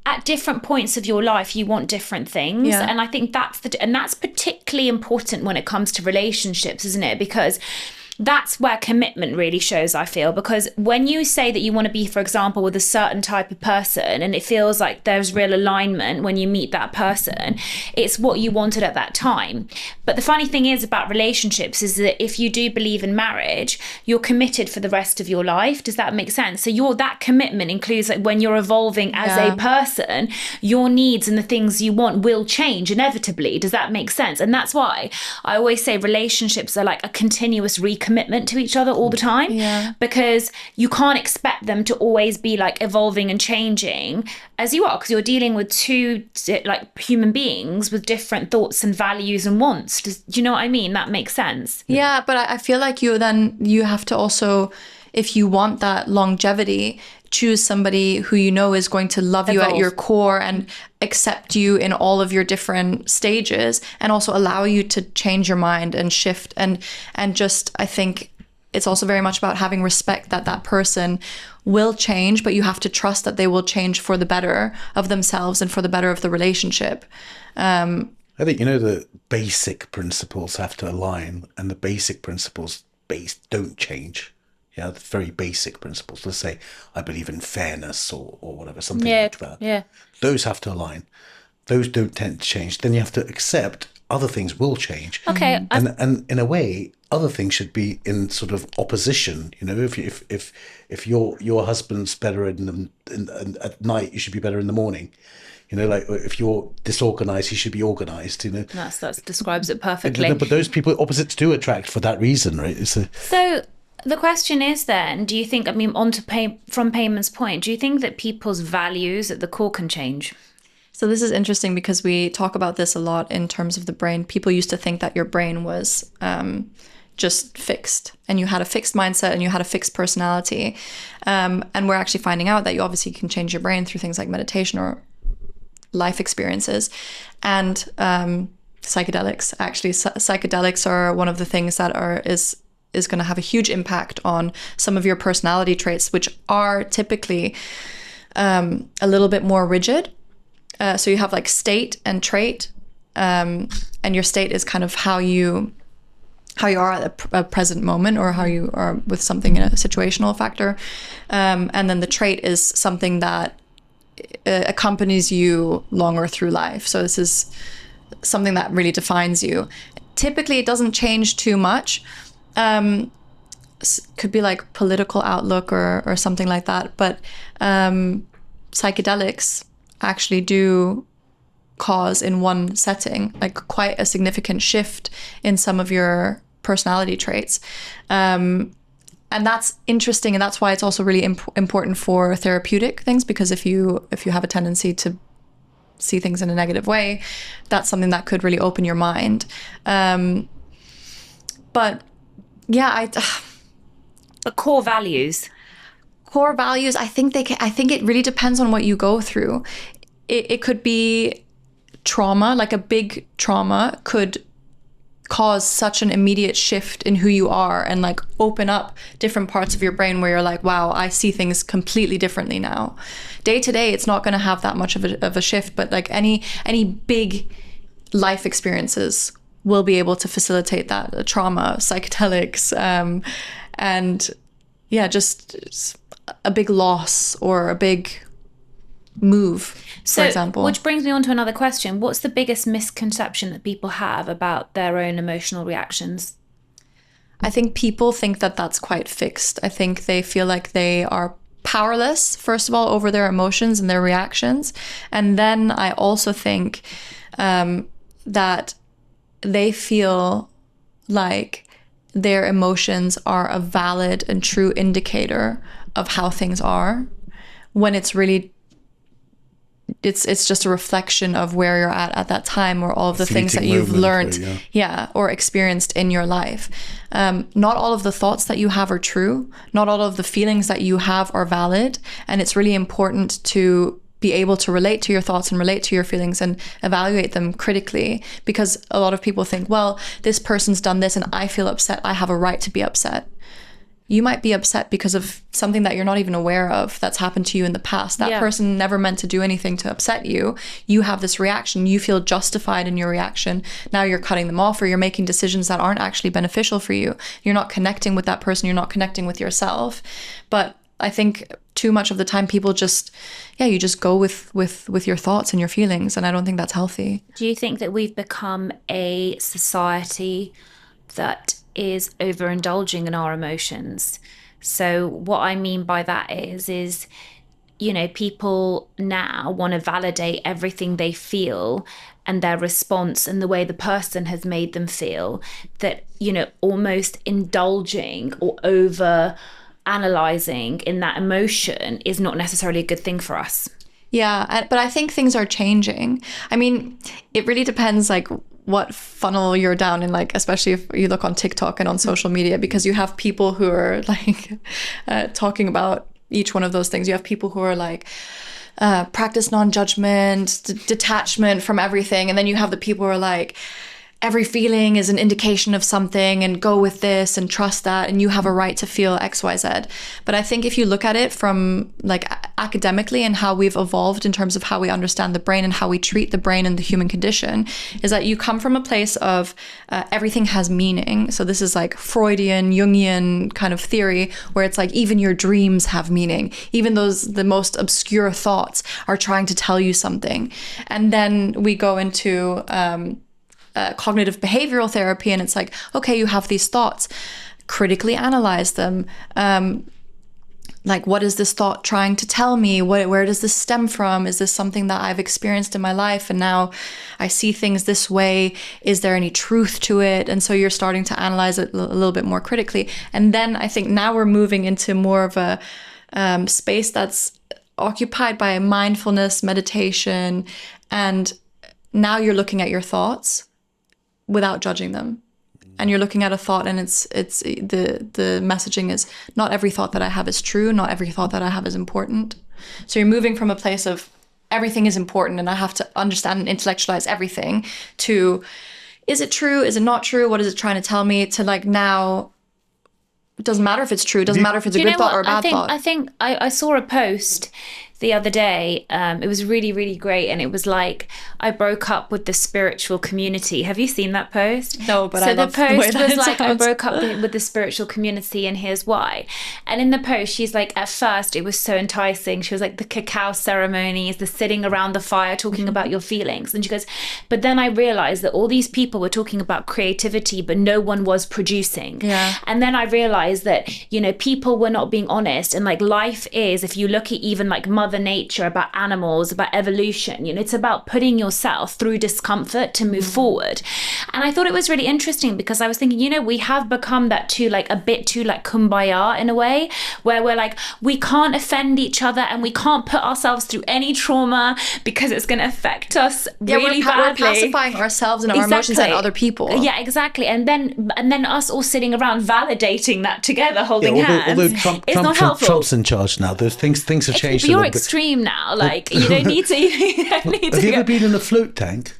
at different points of your life, you want different things. Yeah. And I think that's particularly important when it comes to relationships, isn't it? Because that's where commitment really shows, I feel. Because when you say that you want to be, for example, with a certain type of person, and it feels like there's real alignment when you meet that person, it's what you wanted at that time. But the funny thing is about relationships is that if you do believe in marriage, you're committed for the rest of your life. Does that make sense? So that commitment includes, like, when you're evolving as a person, your needs and the things you want will change inevitably. Does that make sense? And that's why I always say relationships are like a continuous recommitment to each other all the time, because you can't expect them to always be like evolving and changing as you are, because you're dealing with two like human beings with different thoughts and values and wants. Do you know what I mean? That makes sense. Yeah, but I feel like you have to also, if you want that longevity, choose somebody who you know is going to love you at your core and accept you in all of your different stages, and also allow you to change your mind and shift. And just, I think it's also very much about having respect that person will change, but you have to trust that they will change for the better of themselves and for the better of the relationship. I think, you know, the basic principles have to align, and the basic principles don't change. Yeah, the very basic principles. Let's say I believe in fairness or whatever, something like that. Yeah. Those have to align. Those don't tend to change. Then you have to accept other things will change. Okay. And in a way, other things should be in sort of opposition. You know, if your husband's better at night, you should be better in the morning. You know, like if you're disorganized, he should be organized. You know, that describes it perfectly. But those people, opposites do attract for that reason, right? So the question is then, do you think, I mean, from Payman's point, do you think that people's values at the core can change? So this is interesting because we talk about this a lot in terms of the brain. People used to think that your brain was just fixed, and you had a fixed mindset and you had a fixed personality. And we're actually finding out that you obviously can change your brain through things like meditation or life experiences. And psychedelics, actually, psychedelics are one of the things that is going to have a huge impact on some of your personality traits, which are typically a little bit more rigid. So you have like state and trait, and your state is kind of how you are at a present moment, or how you are with something in a situational factor. And then the trait is something that accompanies you longer through life. So this is something that really defines you. Typically, it doesn't change too much. Could be like political outlook or something like that. But psychedelics actually do cause, in one setting, like quite a significant shift in some of your personality traits. And that's interesting, and that's why it's also really important for therapeutic things, because if you have a tendency to see things in a negative way, that's something that could really open your mind. But yeah, But core values, I think I think it really depends on what you go through. It could be trauma, like a big trauma could cause such an immediate shift in who you are and like open up different parts of your brain where you're like, wow, I see things completely differently now. Day to day, it's not going to have that much of a shift, but like any big life experiences will be able to facilitate that. Trauma, psychedelics, and yeah, just a big loss or a big move, for example. Which brings me on to another question. What's the biggest misconception that people have about their own emotional reactions? I think people think that that's quite fixed. I think they feel like they are powerless, first of all, over their emotions and their reactions. And then I also think that they feel like their emotions are a valid and true indicator of how things are, when it's really it's just a reflection of where you're at that time, or all of the things that you've learned or experienced in your life. Not all of the thoughts that you have are true. Not all of the feelings that you have are valid. And it's really important to be able to relate to your thoughts and relate to your feelings and evaluate them critically, because a lot of people think, well, this person's done this and I feel upset, I have a right to be upset. You might be upset because of something that you're not even aware of that's happened to you in the past. That person never meant to do anything to upset you. You have this reaction. You feel justified in your reaction. Now you're cutting them off, or you're making decisions that aren't actually beneficial for you. You're not connecting with that person. You're not connecting with yourself. But I think too much of the time people just, you just go with your thoughts and your feelings. And I don't think that's healthy. Do you think that we've become a society that is overindulging in our emotions? So what I mean by that is, you know, people now want to validate everything they feel and their response and the way the person has made them feel, that, you know, almost indulging or over analyzing in that emotion is not necessarily a good thing for us. Yeah, but I think things are changing. I mean, it really depends like what funnel you're down in, like, especially if you look on TikTok and on social media, because you have people who are like talking about each one of those things. You have people who are like, practice non-judgment, detachment from everything. And then you have the people who are like, every feeling is an indication of something and go with this and trust that, and you have a right to feel X, Y, Z. But I think if you look at it from like academically and how we've evolved in terms of how we understand the brain and how we treat the brain and the human condition, is that you come from a place of everything has meaning. So this is like Freudian, Jungian kind of theory, where it's like even your dreams have meaning. Even the most obscure thoughts are trying to tell you something. And then we go into cognitive behavioral therapy, and it's like, okay, you have these thoughts, critically analyze them. Like, what is this thought trying to tell me? Where does this stem from? Is this something that I've experienced in my life and now I see things this way? Is there any truth to it? And so you're starting to analyze it a little bit more critically. And then I think now we're moving into more of a space that's occupied by mindfulness, meditation, and now you're looking at your thoughts without judging them. And you're looking at a thought, and it's the messaging is, not every thought that I have is true, not every thought that I have is important. So you're moving from a place of everything is important and I have to understand and intellectualize everything, to is it true, is it not true, what is it trying to tell me, to like, now it doesn't matter if it's true, it doesn't matter if it's a good thought or a bad thought. I think I saw a post the other day. It was really, really great. And it was like, I broke up with the spiritual community. Have you seen that post? No, but so I love the post the way that was like, sounds. I broke up with the spiritual community and here's why. And in the post, she's like, at first it was so enticing. She was like, the cacao ceremonies, the sitting around the fire, talking about your feelings. And she goes, but then I realized that all these people were talking about creativity, but no one was producing. Yeah. And then I realized that, you know, people were not being honest. And like, life is, if you look at even like Mother Nature, about animals, about evolution, you know, it's about putting yourself through discomfort to move forward. And I thought it was really interesting, because I was thinking, you know, we have become that too, like a bit too like kumbaya in a way, where we're like, we can't offend each other and we can't put ourselves through any trauma because it's going to affect us really badly. We're pacifying ourselves and our emotions and other people. Yeah, exactly. And then us all sitting around validating that together, holding hands. Although Trump's in charge now, those things have changed. But you're extreme now. Like, you don't need to. Have you ever been in a float tank?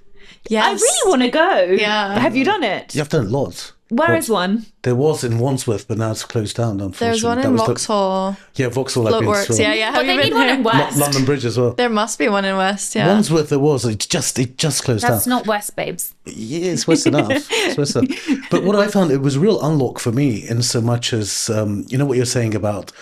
Yes. I really want to go. Yeah. Have you done it? Yeah, I've done lots. Where is one? There was in Wandsworth, but now it's closed down, unfortunately. There's one in Vauxhall. Vauxhall I've been Floatworks. through. Yeah. But Have they you need been one there? in West. London Bridge as well. There must be one in West, yeah. Wandsworth there was. It just closed That's down. not West, babes. Yeah, it's West enough. It's West enough. But what I found, it was a real unlock for me in so much as, you know what you're saying about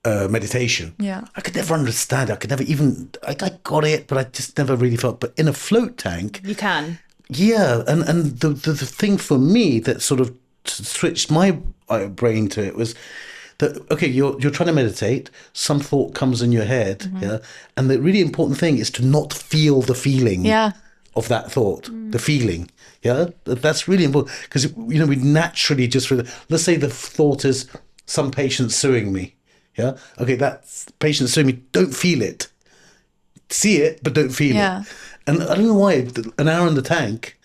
meditation. Yeah. I could never understand it. I could never even, I got it, but I just never really felt. But in a float tank. You can. Yeah. And the thing for me that sort of switched my brain to it was that, okay, you're trying to meditate, some thought comes in your head, yeah, and the really important thing is to not feel the feeling of that thought, the feeling, yeah, that's really important, because, you know, we naturally just, let's say the thought is some patient suing me, yeah, okay, that patient suing me, don't feel it, see it, but don't feel it, and I don't know why, an hour in the tank,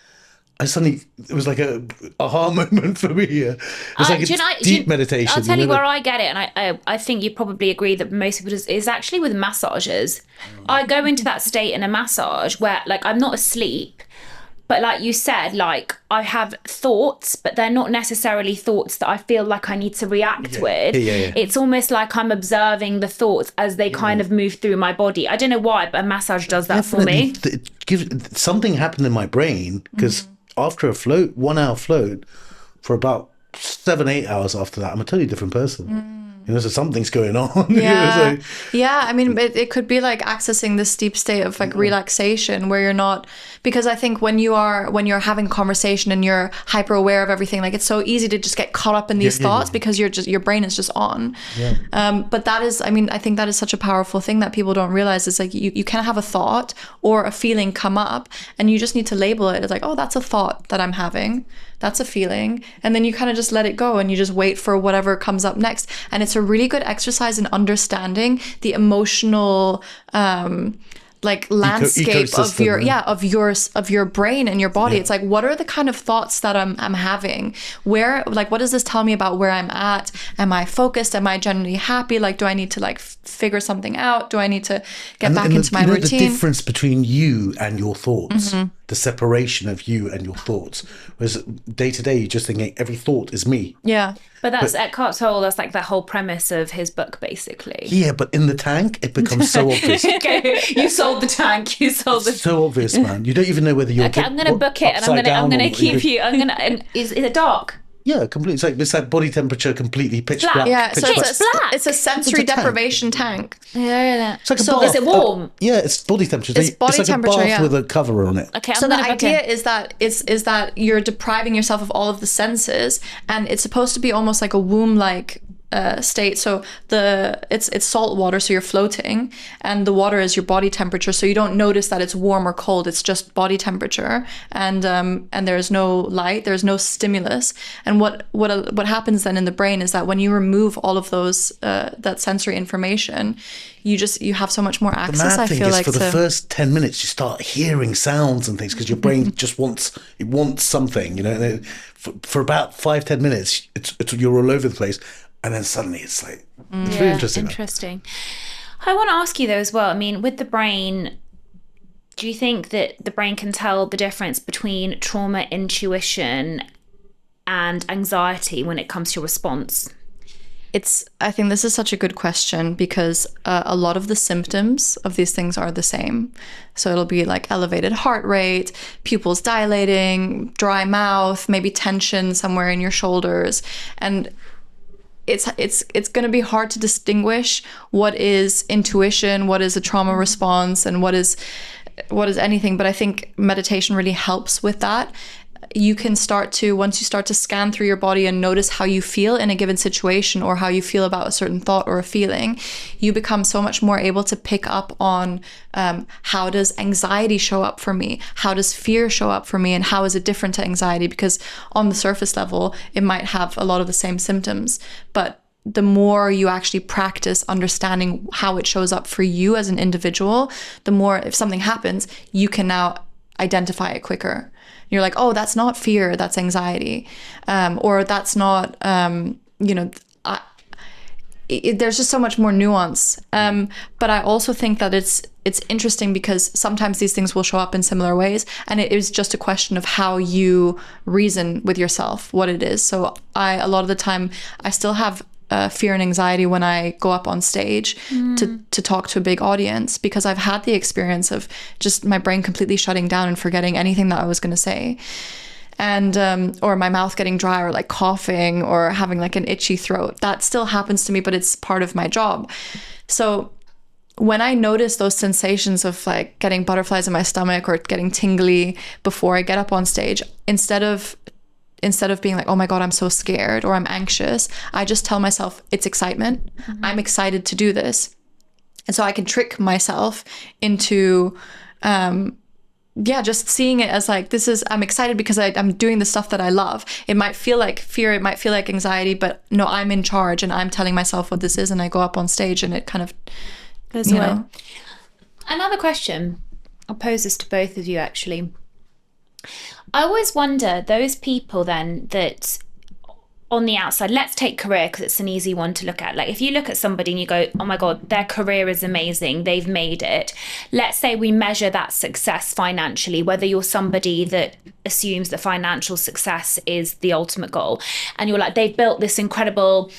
it was like a aha moment for me. It was like deep meditation. I'll tell you where I get it, and I think you probably agree that most people is actually with massages. I go into that state in a massage where, like, I'm not asleep, but like you said, like, I have thoughts, but they're not necessarily thoughts that I feel like I need to react with. Yeah. It's almost like I'm observing the thoughts as they kind of move through my body. I don't know why, but a massage does that for me. Something happened in my brain, because after a 1 hour float, for about 7-8 hours after that, I'm a totally different person. You know, so something's going on. Yeah. You know, Yeah. I mean, it could be like accessing this deep state of like relaxation where you're not, because I think when you're having a conversation and you're hyper aware of everything, like, it's so easy to just get caught up in these thoughts because your brain is just on. Yeah. But that is, I mean, I think that is such a powerful thing that people don't realize. It's like you can have a thought or a feeling come up and you just need to label it. It's like, oh, that's a thought that I'm having. That's a feeling. And then you kind of just let it go and you just wait for whatever comes up next. And it's a really good exercise in understanding the emotional like landscape of your brain and your body. It's like, what are the kind of thoughts that I'm having? Where, like, what does this tell me about where I'm at? Am I focused? Am I generally happy? Like, do I need to like figure something out? Do I need to get back into my routine? The difference between you and your thoughts, the separation of you and your thoughts. Whereas day to day, you're just thinking every thought is me. Yeah. But that's Eckhart's that's like that whole premise of his book, basically. Yeah, but in the tank, it becomes so obvious. Okay, you sold the tank. You sold the. It's so obvious, man. You don't even know whether you're. Okay, I'm going to book it, and I'm going to keep you. And is it dark? Yeah, completely. It's like body temperature, completely pitch black. Yeah, so black. it's a sensory deprivation tank. Yeah. It's like a so bath. Is it warm? Yeah, it's body temperature. It's body temperature, like a bath with a cover on it. Okay, so the idea is that you're depriving yourself of all of the senses, and it's supposed to be almost like a womb-like state. So it's salt water, so you're floating, and the water is your body temperature, so you don't notice that it's warm or cold. It's just body temperature, and there's no light, there's no stimulus. And what happens then in the brain is that when you remove all of those that sensory information, you have so much more access. I feel like for the first 10 minutes you start hearing sounds and things because your brain just wants something, you know. And for about 5-10 minutes, it's you're all over the place. And then suddenly it's like, it's really interesting. Interesting. I want to ask you though as well, I mean, with the brain, do you think that the brain can tell the difference between trauma, intuition and anxiety when it comes to response? I think this is such a good question because a lot of the symptoms of these things are the same. So it'll be like elevated heart rate, pupils dilating, dry mouth, maybe tension somewhere in your shoulders. And it's going to be hard to distinguish what is intuition, what is a trauma response, and what is anything. But I think meditation really helps with that. You can once you start to scan through your body and notice how you feel in a given situation or how you feel about a certain thought or a feeling, you become so much more able to pick up on how does anxiety show up for me? How does fear show up for me? And how is it different to anxiety? Because on the surface level, it might have a lot of the same symptoms, but the more you actually practice understanding how it shows up for you as an individual, the more, if something happens, you can now identify it quicker. You're like, oh, that's not fear, that's anxiety. Or that's not, there's just so much more nuance. But I also think that it's interesting because sometimes these things will show up in similar ways, and it is just a question of how you reason with yourself what it is. So a lot of the time I still have fear and anxiety when I go up on stage to talk to a big audience, because I've had the experience of just my brain completely shutting down and forgetting anything that I was going to say. And or my mouth getting dry, or like coughing, or having like an itchy throat. That still happens to me, but it's part of my job. So when I notice those sensations of like getting butterflies in my stomach or getting tingly before I get up on stage, instead of being like, oh my God, I'm so scared or I'm anxious, I just tell myself it's excitement. I'm excited to do this. And so I can trick myself into just seeing it as like, I'm excited because I'm doing the stuff that I love. It might feel like fear, it might feel like anxiety, but no, I'm in charge and I'm telling myself what this is, and I go up on stage and it kind of goes away. Another question, I'll pose this to both of you actually. I always wonder, those people then that on the outside, let's take career because it's an easy one to look at. Like if you look at somebody and you go, oh my God, their career is amazing, they've made it. Let's say we measure that success financially, whether you're somebody that assumes that financial success is the ultimate goal. And you're like, they've built this incredible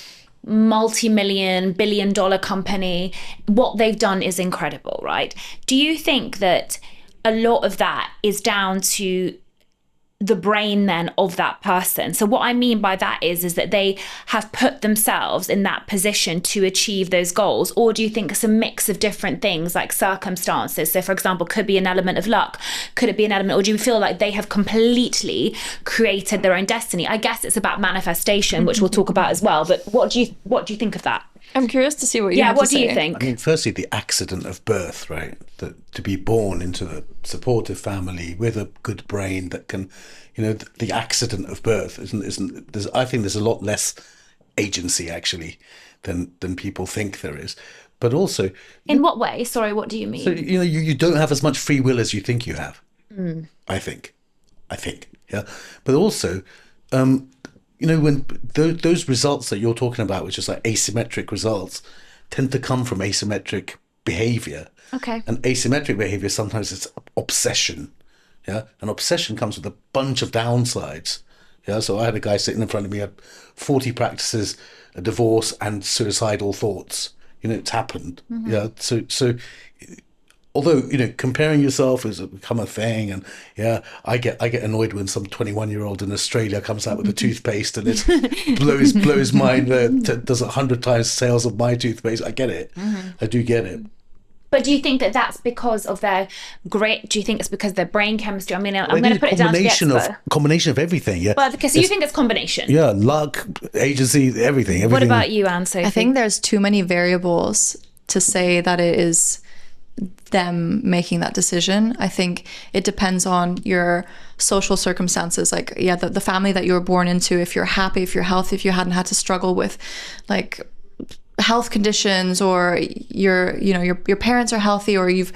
multi-million, billion-dollar company. What they've done is incredible, right? Do you think that a lot of that is down to the brain then of that person? So what I mean by that is that they have put themselves in that position to achieve those goals? Or do you think it's a mix of different things like circumstances? So for example, could be an element of luck, could it be an element, or do you feel like they have completely created their own destiny? I guess it's about manifestation, which we'll talk about as well, but what do you think of that? I'm curious to see what you have to say. What do you think? I mean, firstly, the accident of birth, right? That to be born into a supportive family with a good brain that can, the accident of birth isn't. I think there's a lot less agency actually than people think there is. But also, in what way? Sorry, what do you mean? So you don't have as much free will as you think you have. I think, yeah. But also, when those results that you're talking about, which is like asymmetric results, tend to come from asymmetric behavior. Okay. And asymmetric behavior, sometimes it's obsession. Yeah. And obsession comes with a bunch of downsides. Yeah. So I had a guy sitting in front of me, had 40 practices, a divorce and suicidal thoughts. It's happened. Yeah. So although, comparing yourself has become a thing, and I get annoyed when some 21-year-old in Australia comes out with a toothpaste and it blows mine, does 100 times sales of my toothpaste. I get it. I do get it. But do you think that that's because of their grit? Do you think it's because of their brain chemistry? I mean, I'm going to put it down to the expert. Combination of everything, yeah. Well, because you think it's combination. Yeah, luck, agency, everything. What about you, Anne-Sophie? I think there's too many variables to say that it is them making that decision. I think it depends on your social circumstances, like the family that you were born into. If you're happy, if you're healthy, if you hadn't had to struggle with like health conditions, or your parents are healthy, or you've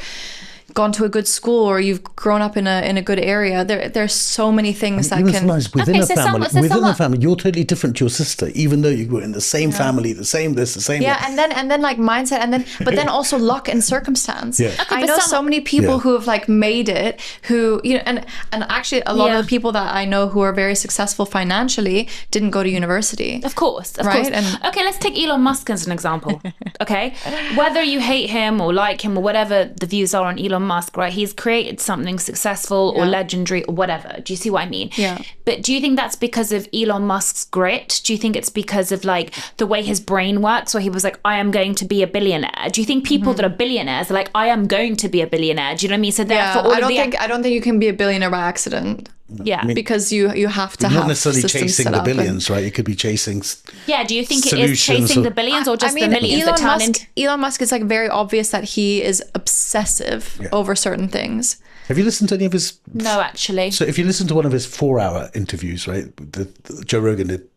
gone to a good school, or you've grown up in a good area. There's so many things that can. Within a family, you're totally different to your sister, even though you were in the same family, the same this, the same. Yeah, that. and then like mindset, but then also luck and circumstance. Yeah. Okay, I know so many people who have like made it, who and actually a lot of the people that I know who are very successful financially didn't go to university. Of course. And okay, let's take Elon Musk as an example. Okay, whether you hate him or like him or whatever the views are on Elon Musk, right? He's created something successful or legendary or whatever. Do you see what I mean? Yeah. But do you think that's because of Elon Musk's grit? Do you think it's because of like the way his brain works, where he was like, I am going to be a billionaire? Do you think people that are billionaires are like, I am going to be a billionaire? Do you know what I mean? So therefore, I don't think you can be a billionaire by accident. Yeah, because you have to have not necessarily chasing the billions, right? You could be chasing. Yeah, do you think it is chasing the billions or just the millions? Elon Musk is like very obvious that he is obsessive over certain things. Have you listened to any of his? No, actually. So if you listen to one of his 4-hour interviews, right, the Joe Rogan did.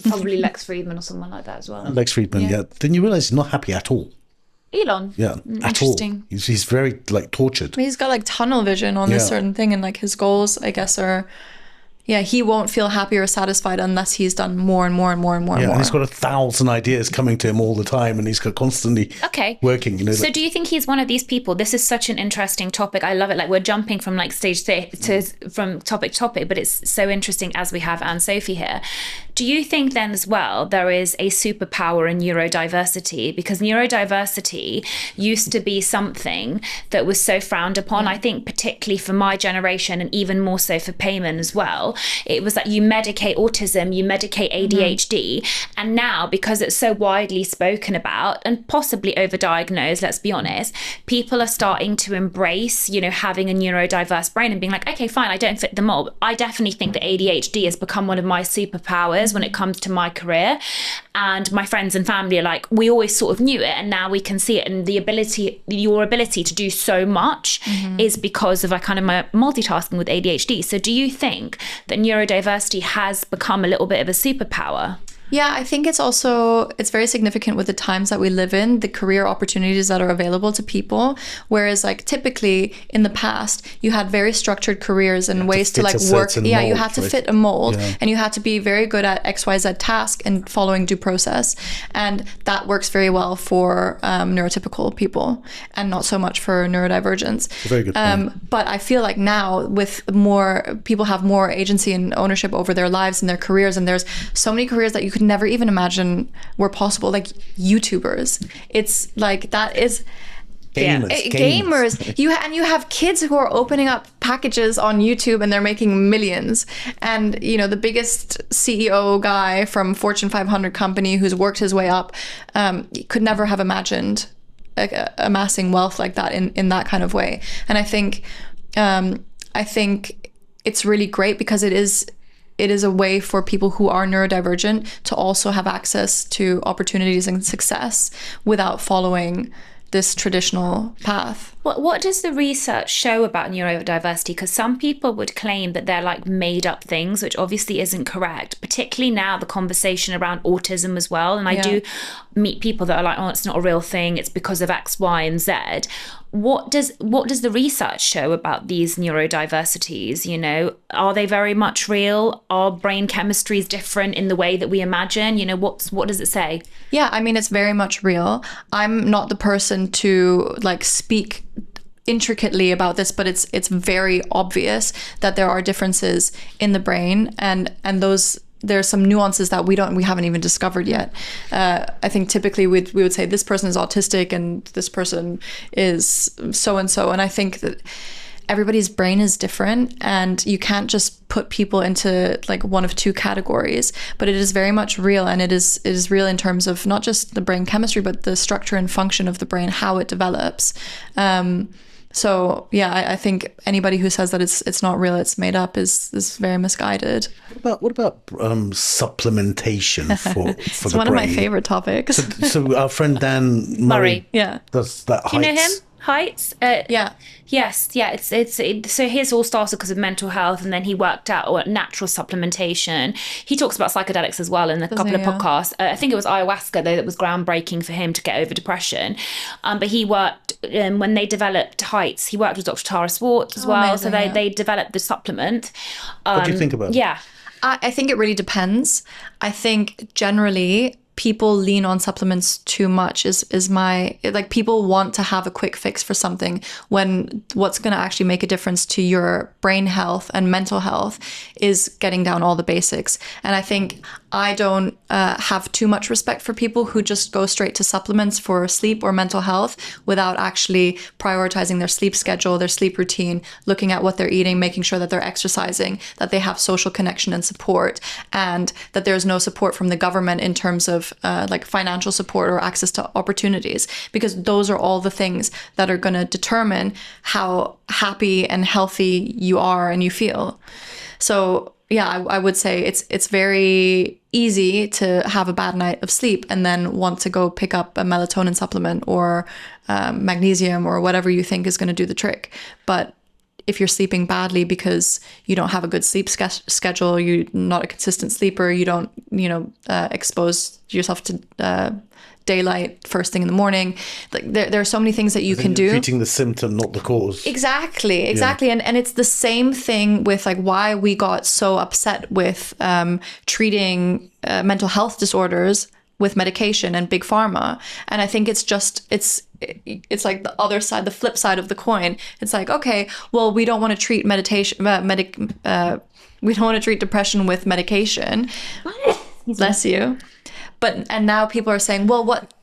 Probably Lex Friedman or someone like that as well. Lex Friedman, then you realise he's not happy at all. Elon. Yeah, at all. He's very like tortured. He's got like tunnel vision on this certain thing, and like his goals, I guess, are, Yeah, he won't feel happy or satisfied unless he's done more and more and more and more and more. And he's got 1,000 ideas coming to him all the time, and he's got constantly working. So do you think he's one of these people? This is such an interesting topic. I love it. Like, we're jumping from like from topic to topic, but it's so interesting as we have Anne-Sophie here. Do you think then as well there is a superpower in neurodiversity? Because neurodiversity used to be something that was so frowned upon. I think particularly for my generation, and even more so for Payman as well, it was that you medicate autism, you medicate ADHD. And now, because it's so widely spoken about and possibly overdiagnosed, let's be honest, people are starting to embrace, you know, having a neurodiverse brain and being like, okay, fine, I don't fit the mold. I definitely think that ADHD has become one of my superpowers when it comes to my career. And my friends and family are like, we always sort of knew it, and now we can see it. And your ability to do so much is because of my multitasking with ADHD. So do you think that neurodiversity has become a little bit of a superpower? Yeah, I think it's very significant with the times that we live in, the career opportunities that are available to people. Whereas like typically in the past, you had very structured careers and ways to like work. Yeah, you had to fit a mold, and you had to be very good at XYZ task and following due process. And that works very well for neurotypical people and not so much for neurodivergence. Very good point. But I feel like now with more people have more agency and ownership over their lives and their careers, and there's so many careers that you could never even imagine were possible, like YouTubers. It's like that is gamers. You have kids who are opening up packages on YouTube and they're making millions. And you know, the biggest CEO guy from Fortune 500 company who's worked his way up could never have imagined amassing wealth like that in that kind of way. And I think it's really great because it is a way for people who are neurodivergent to also have access to opportunities and success without following this traditional path. What does the research show about neurodiversity? Because some people would claim that they're like made up things, which obviously isn't correct, particularly now the conversation around autism as well. And I do meet people that are like, oh, it's not a real thing, it's because of X, Y, and Z. What does the research show about these neurodiversities? You know, are they very much real? Are brain chemistries different in the way that we imagine? You know, what does it say? Yeah, I mean, it's very much real. I'm not the person to like speak intricately about this, but it's very obvious that there are differences in the brain, and those there's some nuances that we haven't even discovered yet. I think typically we would say this person is autistic and this person is so and so, and I think that everybody's brain is different, and you can't just put people into like one of two categories. But it is very much real, and it is real in terms of not just the brain chemistry, but the structure and function of the brain, how it develops. So yeah, I think anybody who says that it's not real, it's made up, is very misguided. What about supplementation for it's the brain? One of my favorite topics. So our friend Dan Murray, does that. Do you know him? Heights? Yes. So his all started because of mental health, and then he worked out natural supplementation. He talks about psychedelics as well in a couple of podcasts. I think it was ayahuasca though that was groundbreaking for him to get over depression. But he worked when they developed Heights. He worked with Dr. Tara Swartz as well. Amazing, so they developed the supplement. What do you think about it? Yeah, I think it really depends. I think generally people lean on supplements too much is my, like, people want to have a quick fix for something when what's going to actually make a difference to your brain health and mental health is getting down all the basics. And I think I don't have too much respect for people who just go straight to supplements for sleep or mental health without actually prioritizing their sleep schedule, their sleep routine, looking at what they're eating, making sure that they're exercising, that they have social connection and support, and that there's no support from the government in terms of like financial support or access to opportunities, because those are all the things that are going to determine how happy and healthy you are and you feel. So yeah, I would say it's very easy to have a bad night of sleep and then want to go pick up a melatonin supplement or magnesium or whatever you think is going to do the trick. But if you're sleeping badly because you don't have a good sleep schedule, you're not a consistent sleeper, you don't, expose yourself to daylight first thing in the morning. Like there are so many things that you can do. Treating the symptom, not the cause. Exactly. And it's the same thing with like why we got so upset with treating mental health disorders with medication and big pharma. And I think it's like the other side, the flip side of the coin. It's like, okay, well, we don't want to treat we don't want to treat depression with medication. Bless you. And now people are saying, well, what?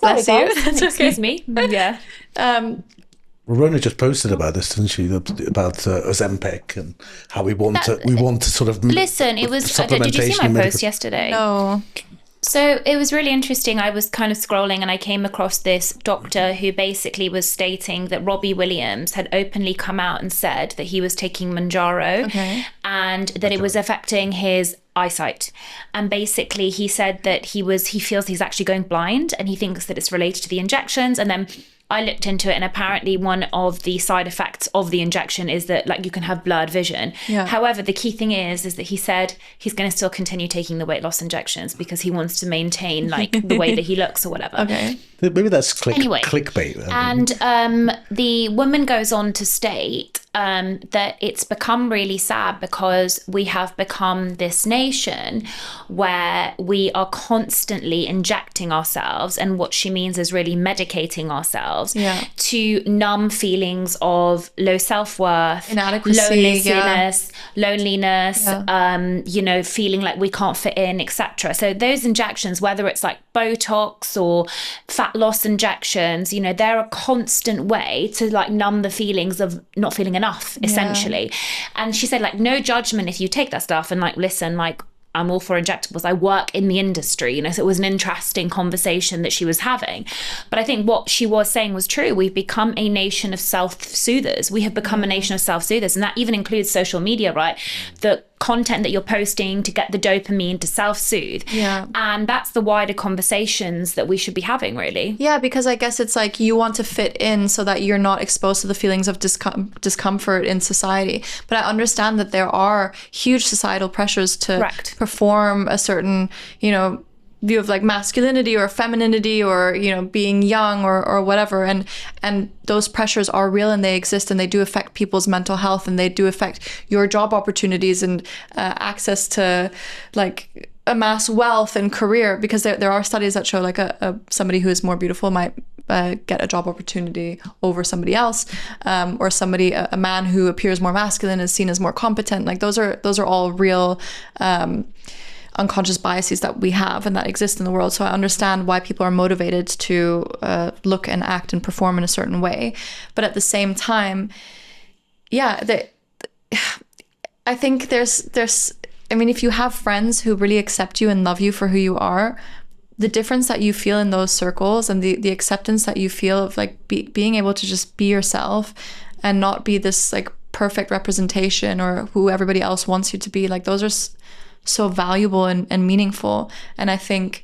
Bless you. That's okay. Excuse me. Yeah. Rhona just posted about this, didn't she? About Ozempic and how we want to sort of listen. It was. Did you see my post yesterday? No. So it was really interesting. I was kind of scrolling and I came across this doctor who basically was stating that Robbie Williams had openly come out and said that he was taking Mounjaro and that it was affecting his eyesight. And basically he said that he feels he's actually going blind and he thinks that it's related to the injections. And then I looked into it and apparently one of the side effects of the injection is that like you can have blurred vision. Yeah. However, the key thing is that he said he's going to still continue taking the weight loss injections because he wants to maintain like the way that he looks or whatever. Okay. Maybe that's clickbait. And the woman goes on to state that it's become really sad because we have become this nation where we are constantly injecting ourselves, and what she means is really medicating ourselves to numb feelings of low self-worth, inadequacy, loneliness, feeling like we can't fit in, etc. So those injections, whether it's like Botox or fat loss injections, they're a constant way to like numb the feelings of not feeling enough, essentially. And she said like no judgment if you take that stuff, and like listen, like I'm all for injectables. I work in the industry, so it was an interesting conversation that she was having. But I think what she was saying was true. We've become a nation of self-soothers. We have become a nation of self-soothers, and that even includes social media, right? The content that you're posting to get the dopamine to self-soothe. Yeah. And that's the wider conversations that we should be having, really. Yeah, because I guess it's like you want to fit in so that you're not exposed to the feelings of discomfort in society. But I understand that there are huge societal pressures to perform a certain, view of like masculinity or femininity or being young or whatever, and those pressures are real and they exist and they do affect people's mental health and they do affect your job opportunities and access to like amass wealth and career, because there are studies that show like somebody who is more beautiful might get a job opportunity over somebody else, or a man who appears more masculine is seen as more competent. Like those are all real unconscious biases that we have and that exist in the world. So I understand why people are motivated to look and act and perform in a certain way. But at the same time, I think if you have friends who really accept you and love you for who you are, the difference that you feel in those circles and the acceptance that you feel of like being able to just be yourself and not be this like perfect representation or who everybody else wants you to be, like those are so valuable and meaningful. And I think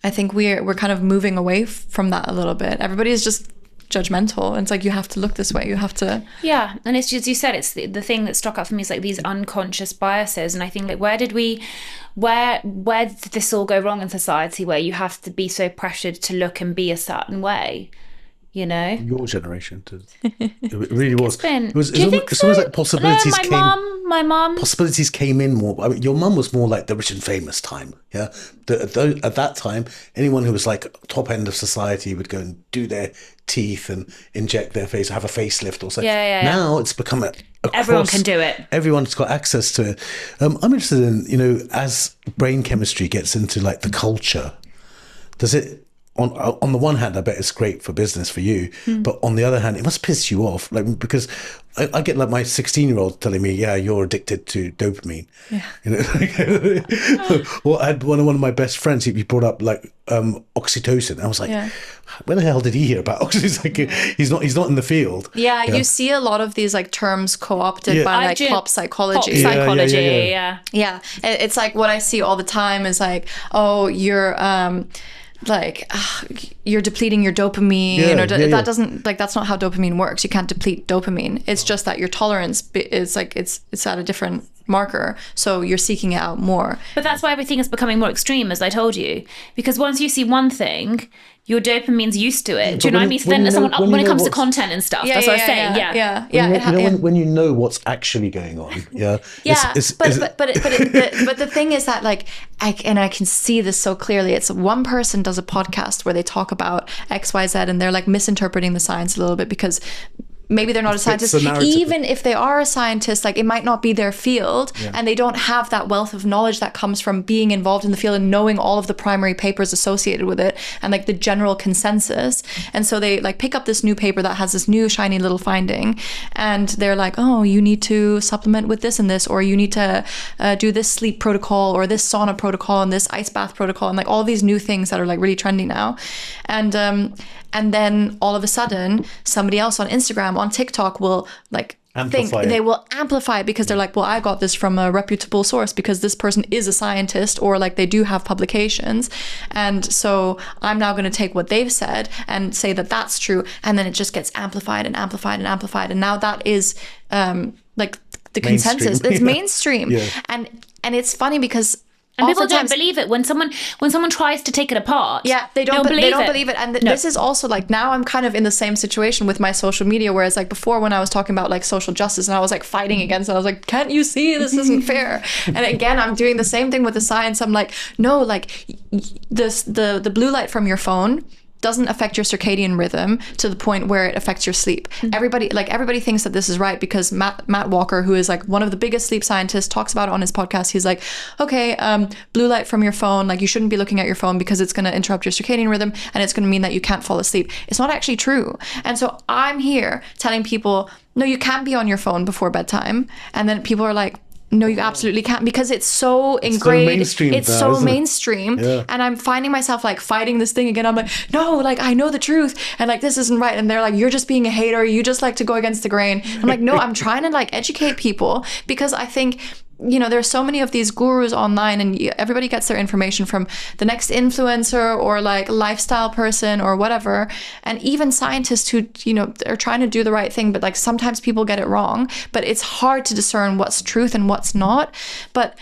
we're kind of moving away from that a little bit. Everybody is just judgmental, and it's like you have to look this way, you have to and it's just, you said, it's the thing that struck out for me is like these unconscious biases. And I think like where did this all go wrong in society, where you have to be so pressured to look and be a certain way? Your generation it really was. It was almost like possibilities my mum possibilities came in more. I mean, your mum was more like the rich and famous time. At that time, anyone who was like top end of society would go and do their teeth and inject their face, have a facelift or something. Now it's become everyone can do it. Everyone's got access to it. I'm interested in, as brain chemistry gets into like the culture, does it, on the one hand, I bet it's great for business for you, but on the other hand, it must piss you off, like, because I get like my 16-year-old telling me, "Yeah, you're addicted to dopamine." Yeah. Well, I had one of my best friends. He brought up like oxytocin. I was like, "Where the hell did he hear about oxytocin?" Like, he's not in the field. Yeah, you see a lot of these like terms co-opted by like pop psychology. Yeah. It's like what I see all the time is like, "Oh, you're." You're depleting your dopamine, that doesn't, like, that's not how dopamine works. You can't deplete dopamine. It's just that your tolerance is like it's at a different marker, so you're seeking it out more. But that's why everything is becoming more extreme, as I told you, because once you see one thing, your dopamine's used to it. Do you know what I mean? So then when it comes to content and stuff, that's what I was saying. When you know what's actually going on, but the thing is that, like, I can see this so clearly. It's one person does a podcast where they talk about XYZ, and they're like misinterpreting the science a little bit, because maybe they're not a scientist. Even if they are a scientist, like, it might not be their field, and they don't have that wealth of knowledge that comes from being involved in the field and knowing all of the primary papers associated with it and like the general consensus. And so they like pick up this new paper that has this new shiny little finding, and they're like, oh, you need to supplement with this and this, or you need to do this sleep protocol, or this sauna protocol, and this ice bath protocol, and like all these new things that are like really trendy now. And then all of a sudden, somebody else on Instagram, on TikTok will like they will amplify it, because they're like, well, I got this from a reputable source because this person is a scientist, or like they do have publications. And so I'm now going to take what they've said and say that that's true. And then it just gets amplified and amplified and amplified. And now that is like the consensus. It's mainstream. And it's funny because and people don't believe it when someone tries to take it apart. Yeah, they don't believe it. And this is also like, now I'm kind of in the same situation with my social media, whereas like before, when I was talking about like social justice and I was like fighting against it, I was like, can't you see this isn't fair? And again, I'm doing the same thing with the science. I'm like, no, like the blue light from your phone doesn't affect your circadian rhythm to the point where it affects your sleep. Everybody thinks that this is right, because Matt Walker, who is like one of the biggest sleep scientists, talks about it on his podcast. He's like, okay, blue light from your phone, like you shouldn't be looking at your phone because it's going to interrupt your circadian rhythm and it's going to mean that you can't fall asleep. It's not actually true. And so I'm here telling people, no, you can't be on your phone before bedtime. And then people are like, no, you absolutely can't, because it's so ingrained. It's so mainstream. Yeah. And I'm finding myself like fighting this thing again. I'm like, no, like I know the truth, and like this isn't right. And they're like, you're just being a hater. You just like to go against the grain. I'm like, no, I'm trying to like educate people, because I think, you know, there's so many of these gurus online, and everybody gets their information from the next influencer or like lifestyle person or whatever. And even scientists who, you know, are trying to do the right thing, but like sometimes people get it wrong, but it's hard to discern what's truth and what's not. But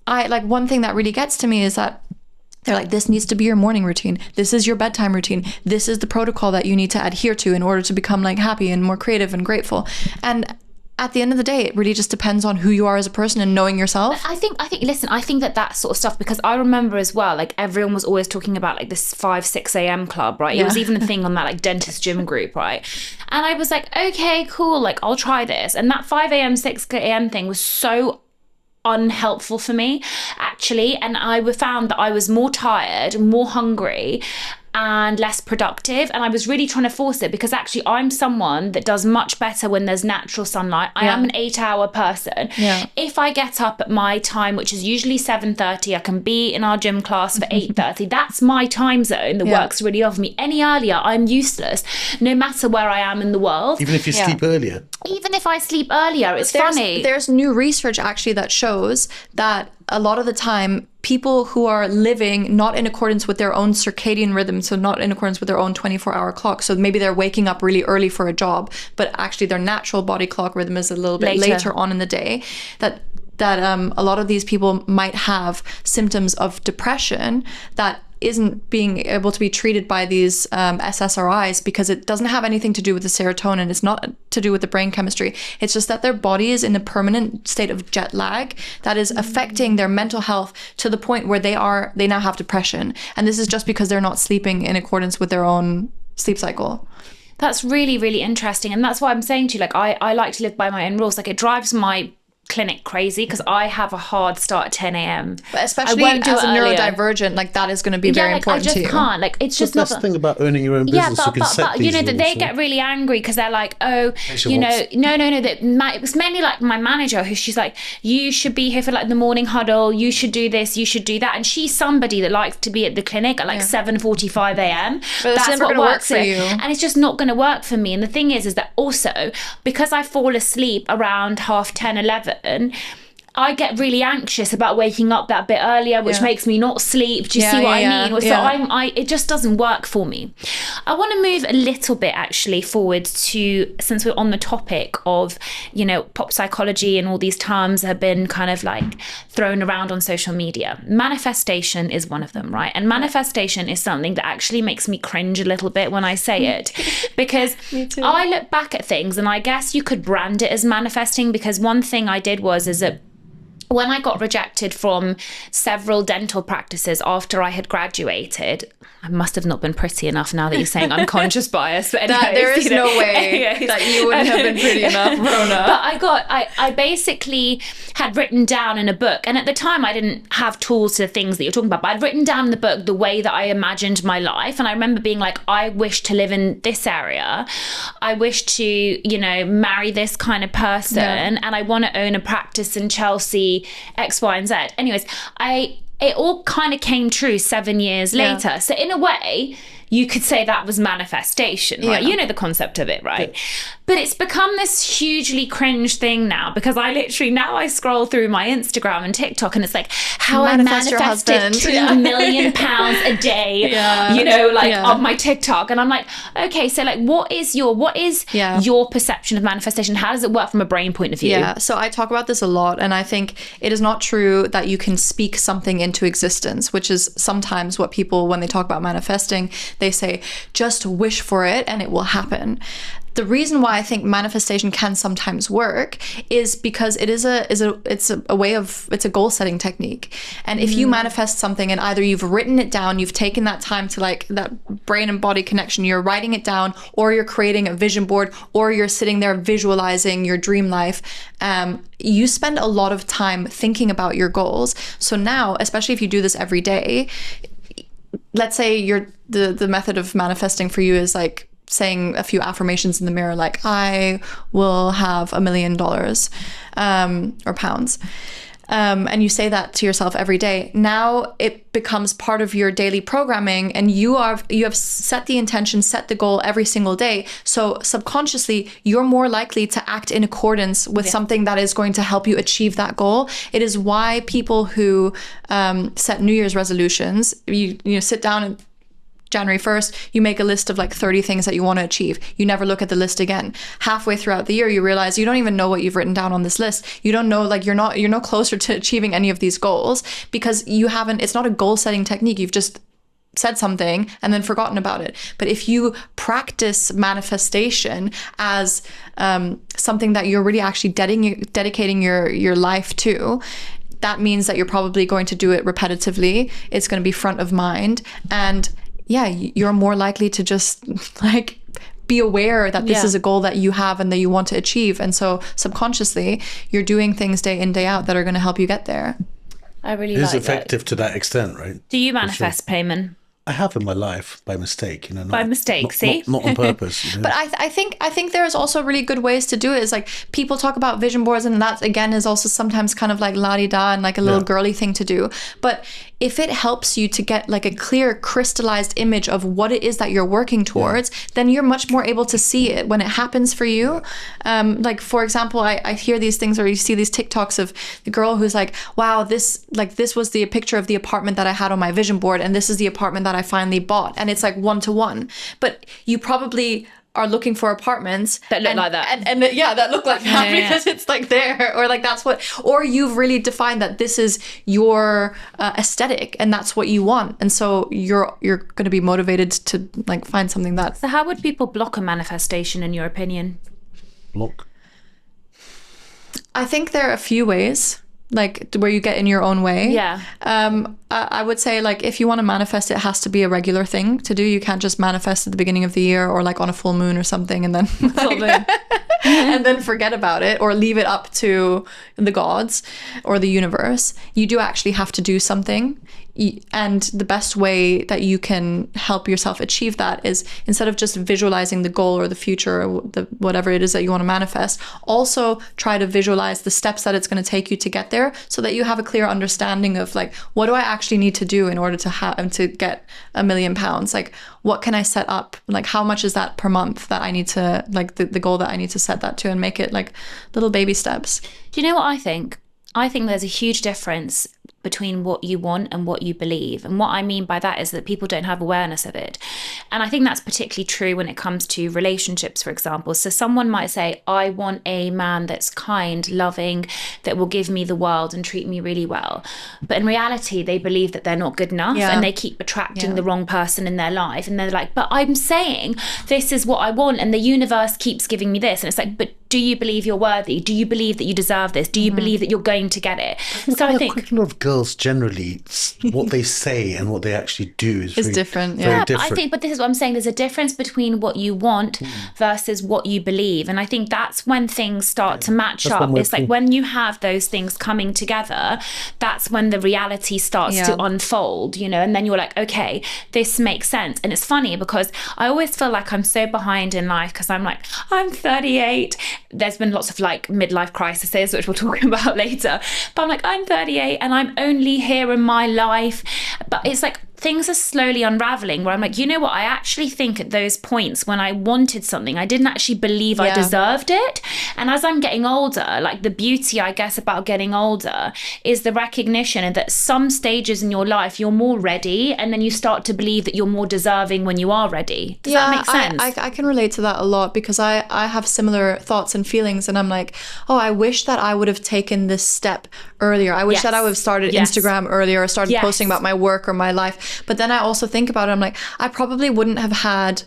I like, one thing that really gets to me is that they're like, this needs to be your morning routine. This is your bedtime routine. This is the protocol that you need to adhere to in order to become like happy and more creative and grateful. And at the end of the day, it really just depends on who you are as a person and knowing yourself. I think that sort of stuff, because I remember as well, like everyone was always talking about like this 5-6 a.m. club, right? Yeah. It was even a thing on that like dentist gym group, right? And I was like, okay, cool, like I'll try this. And that 5 a.m., 6 a.m. thing was so unhelpful for me, actually. And I found that I was more tired, more hungry, and less productive, and I was really trying to force it, because actually I'm someone that does much better when there's natural sunlight. I am an 8-hour person. If I get up at my time, which is usually 7:30, I can be in our gym class for 8:30. That's my time zone that works really well for me. Any earlier, I'm useless, no matter where I am in the world. Even if you sleep earlier. Even if I sleep earlier, it's funny. There's new research actually that shows that a lot of the time, people who are living not in accordance with their own circadian rhythm, so not in accordance with their own 24-hour clock, so maybe they're waking up really early for a job, but actually their natural body clock rhythm is a little bit later on in the day, that a lot of these people might have symptoms of depression that isn't being able to be treated by these SSRIs, because it doesn't have anything to do with the serotonin. It's not to do with the brain chemistry. It's just that their body is in a permanent state of jet lag that is affecting their mental health to the point where they now have depression. And this is just because they're not sleeping in accordance with their own sleep cycle. That's really, really interesting. And that's why I'm saying to you, like, I like to live by my own rules. Like, it drives my clinic crazy, because I have a hard start at 10 a.m. But especially as a neurodivergent, like that is going to be very important to you. I just can't. Like, it's just not the thing about owning your own business. Yeah, but you know, they get really angry because they're like, oh, you know, no. It was mainly like my manager, who she's like, you should be here for like the morning huddle. You should do this. You should do that. And she's somebody that likes to be at the clinic at like 7:45 a.m. But that's what works for you. And it's just not going to work for me. And the thing is that also, because I fall asleep around 10:30, 11, I get really anxious about waking up that bit earlier, which makes me not sleep. Do you see what I mean? So it just doesn't work for me. I want to move a little bit actually forward to, since we're on the topic of, you know, pop psychology and all these terms have been kind of like thrown around on social media. Manifestation is one of them, right? And manifestation is something that actually makes me cringe a little bit when I say it, because I look back at things and I guess you could brand it as manifesting, because one thing I did is that when I got rejected from several dental practices after I had graduated, I must have not been pretty enough now that you're saying unconscious bias. But anyways, there is no way that you wouldn't have been pretty enough, Rhona. But I basically had written down in a book, and at the time I didn't have tools to the things that you're talking about, but I'd written down in the book the way that I imagined my life. And I remember being like, I wish to live in this area. I wish to, you know, marry this kind of person. And I want to own a practice in Chelsea, X, Y, and Z. Anyways, it all kind of came true 7 years later. So in a way, you could say that was manifestation, right? You know the concept of it, right? But it's become this hugely cringe thing now, because now I scroll through my Instagram and TikTok and it's like how I manifested £2 million a day, you know, like on my TikTok. And I'm like, okay, so like what is your perception of manifestation? How does it work from a brain point of view? Yeah, so I talk about this a lot, and I think it is not true that you can speak something into existence, which is sometimes what people, when they talk about manifesting, they say, just wish for it and it will happen. The reason why I think manifestation can sometimes work is because it's a goal setting technique. And if you manifest something and either you've written it down, you've taken that time to like that brain and body connection, you're writing it down, or you're creating a vision board, or you're sitting there visualizing your dream life, you spend a lot of time thinking about your goals. So now, especially if you do this every day, let's say the method of manifesting for you is like saying a few affirmations in the mirror, like I will have $1 million or pounds. And you say that to yourself every day. Now it becomes part of your daily programming, and you have set the intention, set the goal every single day. So subconsciously, you're more likely to act in accordance with something that is going to help you achieve that goal. It is why people who set New Year's resolutions, you sit down and January 1st, you make a list of like 30 things that you want to achieve. You never look at the list again. Halfway throughout the year, you realize you don't even know what you've written down on this list. You don't know, like you're no closer to achieving any of these goals because it's not a goal setting technique. You've just said something and then forgotten about it. But if you practice manifestation as something that you're really actually dedicating your life to, that means that you're probably going to do it repetitively. It's going to be front of mind, and you're more likely to just like be aware that this is a goal that you have and that you want to achieve. And so subconsciously, you're doing things day in, day out that are going to help you get there. I really like that. It is effective to that extent, right? Do you manifest, Payman? I have in my life by mistake, not on purpose. But I think there's also really good ways to do it. Is like people talk about vision boards, and that again is also sometimes kind of like la-di-da and like a little girly thing to do. But if it helps you to get like a clear, crystallized image of what it is that you're working towards, then you're much more able to see it when it happens for you. Like for example, I hear these things, or you see these TikToks of the girl who's like, wow, this was the picture of the apartment that I had on my vision board, and this is the apartment that I finally bought, and it's like 1-to-1. But you probably are looking for apartments that look like that, and that look like that because it's like there, or like or you've really defined that this is your aesthetic and that's what you want, and so you're going to be motivated to like find something that. So how would people block a manifestation in your opinion? Block? I think there are a few ways, like where you get in your own way. I would say, like, if you want to manifest, it has to be a regular thing to do. You can't just manifest at the beginning of the year or like on a full moon or something and then and then forget about it or leave it up to the gods or the universe. You do actually have to do something. And the best way that you can help yourself achieve that is, instead of just visualizing the goal or the future or whatever it is that you want to manifest, also try to visualize the steps that it's going to take you to get there, so that you have a clear understanding of like, what do I actually need to do in order to get £1 million? Like, what can I set up? Like, how much is that per month that I need to, like the goal that I need to set that to, and make it like little baby steps. Do you know what I think? I think there's a huge difference between what you want and what you believe. And what I mean by that is that people don't have awareness of it. And I think that's particularly true when it comes to relationships, for example. So someone might say, I want a man that's kind, loving, that will give me the world and treat me really well. But in reality, they believe that they're not good enough and they keep attracting the wrong person in their life. And they're like, but I'm saying this is what I want and the universe keeps giving me this. And it's like, but do you believe you're worthy? Do you believe that you deserve this? Do you believe that you're going to get it? So I think quite a lot of girls generally, what they say and what they actually do is different. Very different. I think, but this is what I'm saying. There's a difference between what you want versus what you believe, and I think that's when things start to match up. It's like when you have those things coming together, that's when the reality starts to unfold. And then you're like, okay, this makes sense. And it's funny because I always feel like I'm so behind in life because I'm like, I'm 38. There's been lots of like midlife crises, which we'll talk about later. But I'm like, I'm 38 and I'm only here in my life. But it's like things are slowly unraveling where I'm like, you know what? I actually think at those points when I wanted something, I didn't actually believe I deserved it. And as I'm getting older, like the beauty, I guess, about getting older is the recognition that some stages in your life, you're more ready. And then you start to believe that you're more deserving when you are ready. Does that make sense? I can relate to that a lot because I have similar thoughts and feelings. And I'm like, oh, I wish that I would have taken this step earlier. I wish that I would have started Instagram earlier or started posting about my work or my life. But then I also think about it, I'm like, I probably wouldn't have had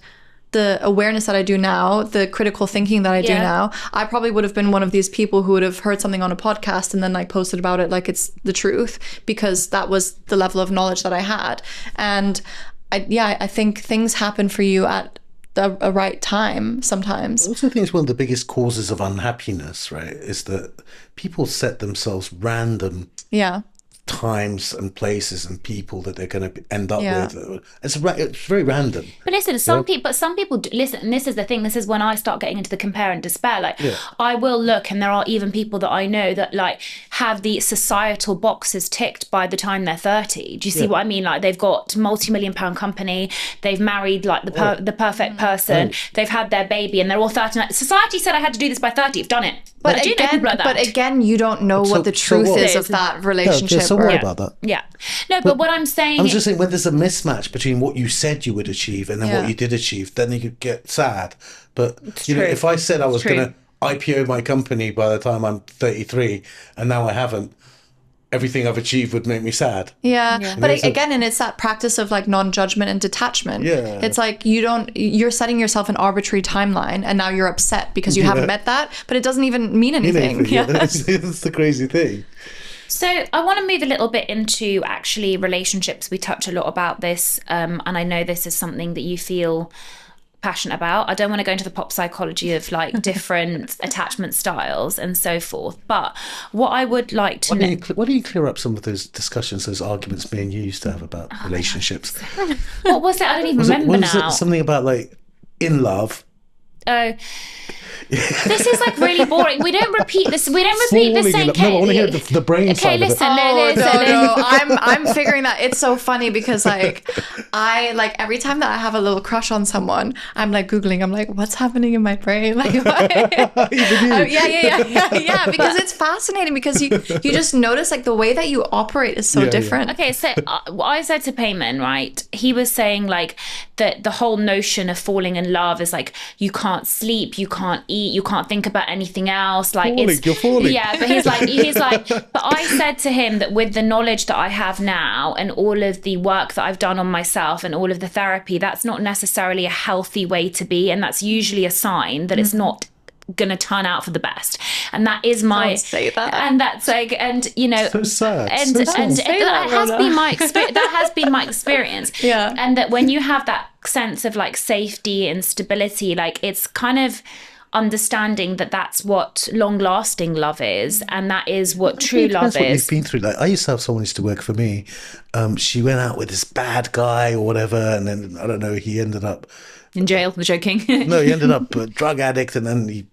the awareness that I do now, the critical thinking that I do now. I probably would have been one of these people who would have heard something on a podcast and then like posted about it like it's the truth because that was the level of knowledge that I had. And I think things happen for you at a right time sometimes. I also think it's one of the biggest causes of unhappiness, right? Is that people set themselves random times and places and people that they're going to end up with. It's very random. But listen, some people listen, and this is the thing, this is when I start getting into the compare and despair. Like I will look, and there are even people that I know that like have the societal boxes ticked by the time they're 30. Do you see what I mean? Like they've got multi-million-pound company, they've married like the perfect person, they've had their baby, and they're all 39. Society said I had to do this by 30. I've done it. But again, you don't know what the truth is of that relationship. So what about that? Yeah. No, but what I'm saying... I'm just saying when there's a mismatch between what you said you would achieve and then what you did achieve, then you could get sad. But, know, if I said I was going to IPO my company by the time I'm 33 and now I haven't, everything I've achieved would make me sad. Yeah. But again, and it's that practice of like non-judgment and detachment. Yeah. It's like you're setting yourself an arbitrary timeline and now you're upset because you haven't met that, but it doesn't even mean anything. That's the crazy thing. So I want to move a little bit into actually relationships. We touch a lot about this, and I know this is something that you feel passionate about. I don't want to go into the pop psychology of like different attachment styles and so forth, but what I would like to know... Why don't you clear up some of those discussions, those arguments me and you used to have about relationships? What was it? I don't even remember now. Something about like in love. Oh... This is like really boring. We don't repeat this. We don't repeat the same. No, I want to hear the brain side of it. No. I'm figuring that it's so funny because like I like every time that I have a little crush on someone, I'm like Googling. I'm like, what's happening in my brain? Like, yeah. Because it's fascinating because you just notice like the way that you operate is so different. Okay, so what I said to Payman, right? He was saying like that the whole notion of falling in love is like you can't sleep, you can't eat, you can't think about anything else. Like you're falling. Yeah, but he's like, but I said to him that with the knowledge that I have now and all of the work that I've done on myself and all of the therapy, that's not necessarily a healthy way to be, and that's usually a sign that it's not gonna turn out for the best. And that is my... Don't say that. And that's like, and you know... So sad. And that has been my experience. That has been my experience. Yeah. And that when you have that sense of like safety and stability, like it's kind of understanding that that's what long-lasting love is, and that is what true love is. What you've been through. Like I used to have someone who used to work for me. She went out with this bad guy or whatever, and then I don't know. He ended up in jail. I'm joking. No, he ended up a drug addict, and then he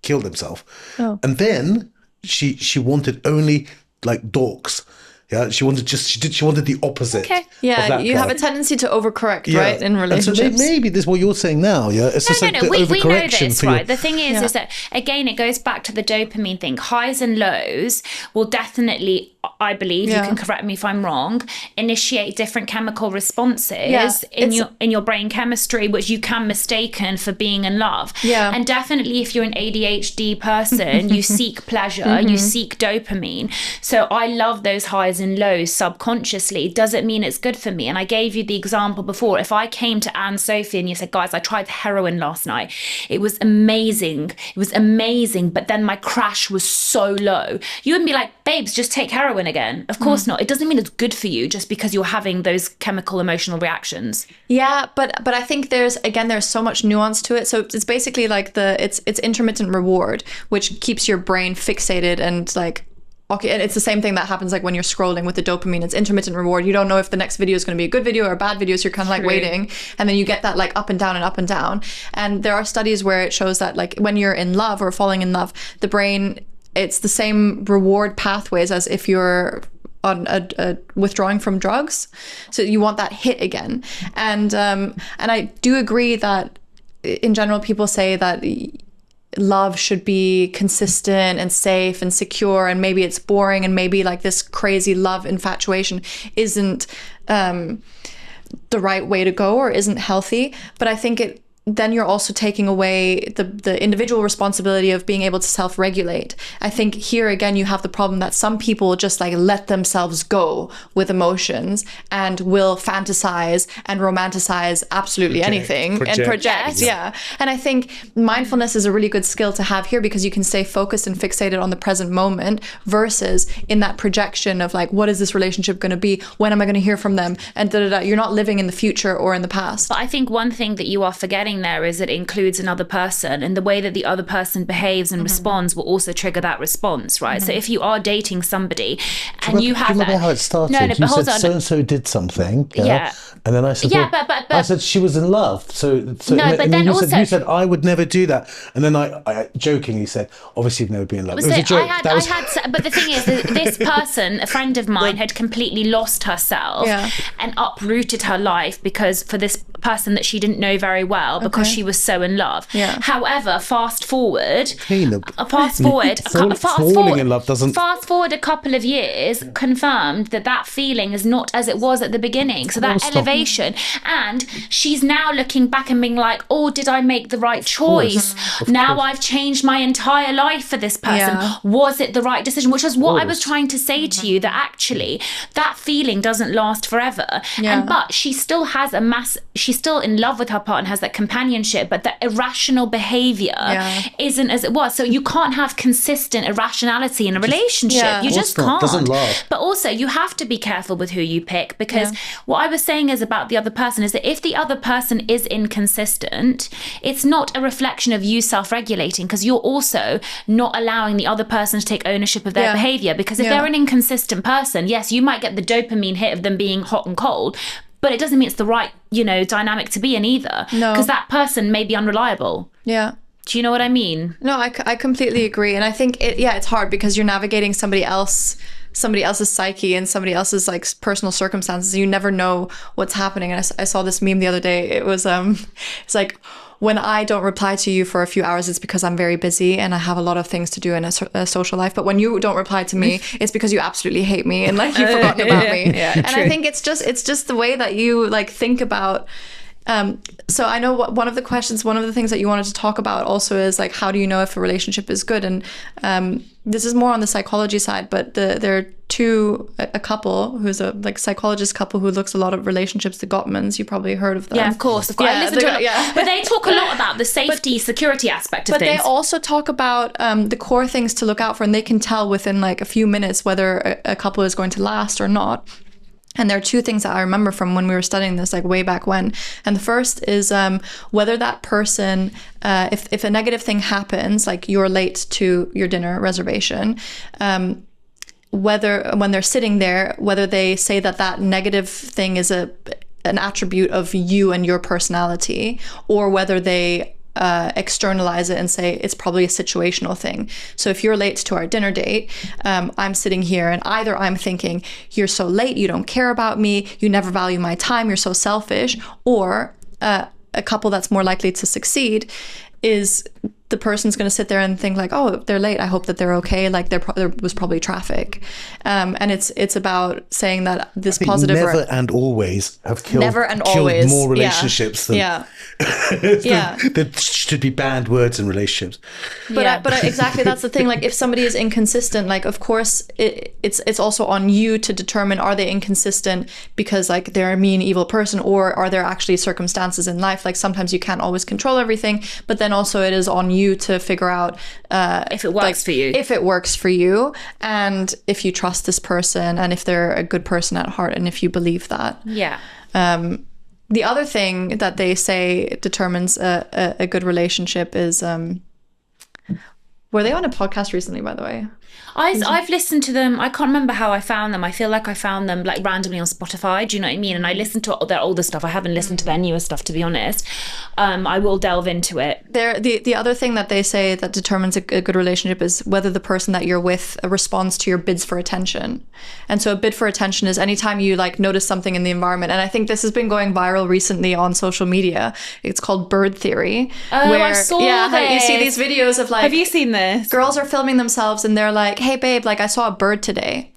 killed himself. Oh. And then she wanted only like dorks. Yeah, she wanted the opposite. Okay. Yeah, of that you guy. have a tendency to overcorrect, right, in relationships. And so maybe this is what you're saying now. Yeah, it's just like the we know overcorrection this, for right? your... The thing is that again, it goes back to the dopamine thing. Highs and lows will definitely, I believe, you can correct me if I'm wrong, initiate different chemical responses in your brain chemistry, which you can mistaken for being in love. Yeah. And definitely, if you're an ADHD person, you seek pleasure, you seek dopamine. So I love those highs and lows subconsciously. Does it mean it's good for me? And I gave you the example before. If I came to Anne-Sophie and you said, guys, I tried heroin last night. It was amazing. But then my crash was so low. You wouldn't be like, babes, just take heroin again. Of course not. It doesn't mean it's good for you just because you're having those chemical emotional reactions. Yeah, but I think there's so much nuance to it. So it's basically like it's intermittent reward, which keeps your brain fixated and like, okay, and it's the same thing that happens like when you're scrolling with the dopamine. It's intermittent reward. You don't know if the next video is going to be a good video or a bad video, so you're kind of like waiting, and then you get that like up and down and up and down. And there are studies where it shows that like when you're in love or falling in love, the brain, it's the same reward pathways as if you're on a withdrawing from drugs. So you want that hit again. And I do agree that in general people say that love should be consistent and safe and secure, and maybe it's boring, and maybe like this crazy love infatuation isn't the right way to go or isn't healthy. But I think then you're also taking away the individual responsibility of being able to self-regulate. I think here again you have the problem that some people just like let themselves go with emotions and will fantasize and romanticize absolutely anything and project. Yeah. And I think mindfulness is a really good skill to have here, because you can stay focused and fixated on the present moment versus in that projection of like, what is this relationship going to be? When am I going to hear from them? And you're not living in the future or in the past. But I think one thing that you are forgetting there is it includes another person, and the way that the other person behaves and responds will also trigger that response, right? So if you are dating somebody and you have do you remember how it started? No, you but hold said on. so-and-so did something. Yeah. And then I said, but I said she was in love. So No, and but then you also- you said I would never do that. And then I jokingly said, obviously you've never been in love. It was a joke. But the thing is, this person, a friend of mine, had completely lost herself and uprooted her life because for this person that she didn't know very well, because she was so in love. Yeah. However, fast forward falling in love doesn't... Fast forward a couple of years, confirmed that feeling is not as it was at the beginning. So that elevation, and she's now looking back and being like, oh, did I make the right choice? Now I've changed my entire life for this person. Yeah. Was it the right decision? Which is what I was trying to say to you, that actually that feeling doesn't last forever. Yeah. But she still has she's still in love with her partner, has that companionship, but the irrational behavior isn't as it was. So you can't have consistent irrationality in a relationship. You just can't. Doesn't last. But also you have to be careful with who you pick, because what I was saying is about the other person is that if the other person is inconsistent, it's not a reflection of you self-regulating, because you're also not allowing the other person to take ownership of their behavior. Because if they're an inconsistent person, yes, you might get the dopamine hit of them being hot and cold, but it doesn't mean it's the right, dynamic to be in either. No. Because that person may be unreliable. Yeah. Do you know what I mean? No, I completely agree. And I think it's hard because you're navigating somebody else's psyche and somebody else's like personal circumstances. You never know what's happening. And I saw this meme the other day. It was, it's like, when I don't reply to you for a few hours, it's because I'm very busy and I have a lot of things to do in a social life. But when you don't reply to me, it's because you absolutely hate me and like you've forgotten about me. And I think it's just the way that you like think about. So I know one of the things that you wanted to talk about also is like, how do you know if a relationship is good? And this is more on the psychology side, but there are a couple who's a like psychologist couple who looks a lot at relationships, the Gottmans. You probably heard of them. Yeah, of course. I listen to it. But they talk a lot about the safety, security aspect of things. But they also talk about the core things to look out for, and they can tell within like a few minutes whether a couple is going to last or not. And there are two things that I remember from when we were studying this, like way back when. And the first is whether that person, if a negative thing happens, like you're late to your dinner reservation, whether when they're sitting there, whether they say that negative thing is an attribute of you and your personality, or whether they externalize it and say it's probably a situational thing. So if you're late to our dinner date, I'm sitting here and either I'm thinking, you're so late, you don't care about me, you never value my time, you're so selfish, or a couple that's more likely to succeed is the person's going to sit there and think like, oh, they're late, I hope that they're okay, like there was probably traffic. And it's about saying that this positive never and always have killed more relationships than there should be banned words in relationships. But exactly, that's the thing. Like if somebody is inconsistent, like of course it's also on you to determine, are they inconsistent because like they're a mean, evil person, or are there actually circumstances in life? Like sometimes you can't always control everything, but then also it is on you to figure out if it works for you. If it works for you, and if you trust this person, and if they're a good person at heart, and if you believe that. Yeah. The other thing that they say determines a good relationship is, were they on a podcast recently, by the way? I've listened to them. I can't remember how I found them. I feel like I found them like randomly on Spotify. Do you know what I mean? And I listened to their older stuff. I haven't listened to their newer stuff, to be honest. I will delve into it. The other thing that they say that determines a good relationship is whether the person that you're with responds to your bids for attention. And so a bid for attention is anytime you like notice something in the environment. And I think this has been going viral recently on social media. It's called bird theory. Oh, I saw this. You see these videos of like... Have you seen this? Girls are filming themselves and they're like, hey babe, like I saw a bird today.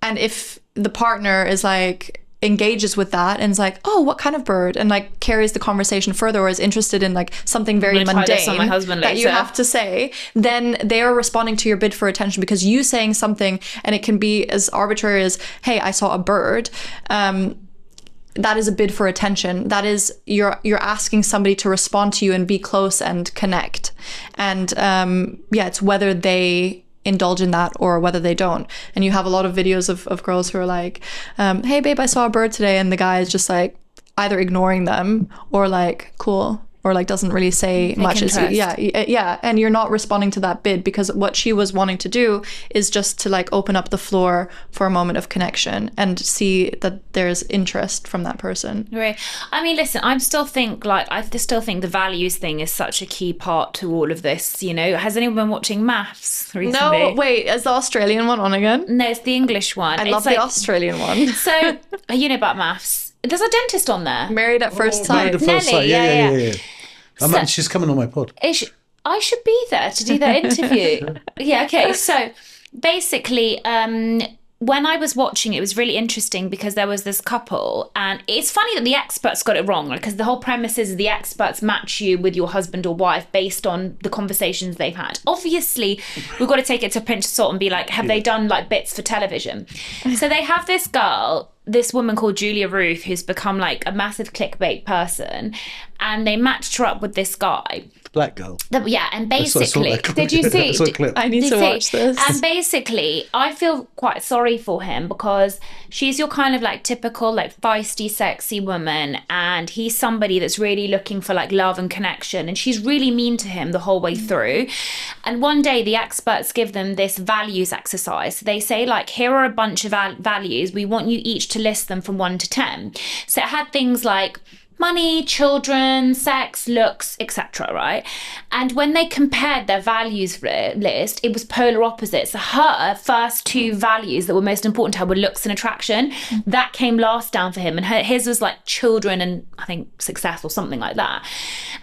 And if the partner is like engages with that and is like, oh, what kind of bird, and like carries the conversation further, or is interested in like something very mundane that you have to say, then they are responding to your bid for attention, because you saying something, and it can be as arbitrary as, hey, I saw a bird, that is a bid for attention. That is, you're asking somebody to respond to you and be close and connect. And it's whether they indulge in that or whether they don't. And you have a lot of videos of girls who are like, hey babe, I saw a bird today, and the guy is just like either ignoring them or like, cool, or like doesn't really say much. And you're not responding to that bid, because what she was wanting to do is just to like open up the floor for a moment of connection and see that there's interest from that person. Right. I mean, listen, I still think the values thing is such a key part to all of this. You know, has anyone been watching Maths recently? No, wait, is the Australian one on again? No, it's the English one. I love the Australian one. So you know about Maths. There's a dentist on there. Married at First Sight. Married at First Sight. Yeah. So, she's coming on my pod. I should be there to do that interview. Yeah, okay. So basically, when I was watching, it was really interesting because there was this couple, and it's funny that the experts got it wrong, because the whole premise is the experts match you with your husband or wife based on the conversations they've had. Obviously, we've got to take it to a pinch of salt and be like, have they done like bits for television? So they have this woman called Julia Ruth, who's become like a massive clickbait person, and they matched her up with this guy. Black girl. And basically, did you see? I need to watch this. And basically, I feel quite sorry for him, because she's your kind of like typical like feisty, sexy woman, and he's somebody that's really looking for like love and connection, and she's really mean to him the whole way through. And one day the experts give them this values exercise. They say like, here are a bunch of values. We want you each to list them from 1 to 10. So it had things like money, children, sex, looks, etc., right? And when they compared their values list, it was polar opposites. So her first 2 values that were most important to her were looks and attraction. That came last down for him, and his was like children and I think success or something like that.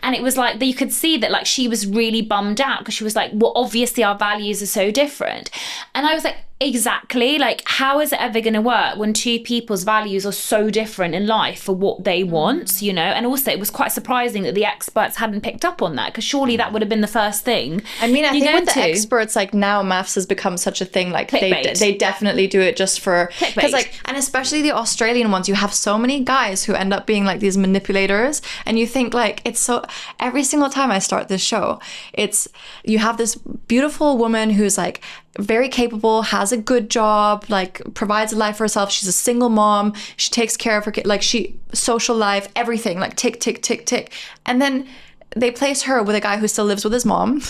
And it was like, you could see that like she was really bummed out, because she was like, well, obviously our values are so different. And I was like, exactly, like how is it ever going to work when 2 people's values are so different in life for what they want, you know? And also it was quite surprising that the experts hadn't picked up on that, because surely that would have been the first thing. I mean, I think with the experts, like now Maths has become such a thing, like they definitely do it just for because like, and especially the Australian ones, you have so many guys who end up being like these manipulators, and you think like, it's so, every single time I start this show, it's, you have this beautiful woman who's like very capable, has a good job, like provides a life for herself. She's a single mom. She takes care of her kid, like social life, everything, like tick, tick, tick, tick. And then they place her with a guy who still lives with his mom,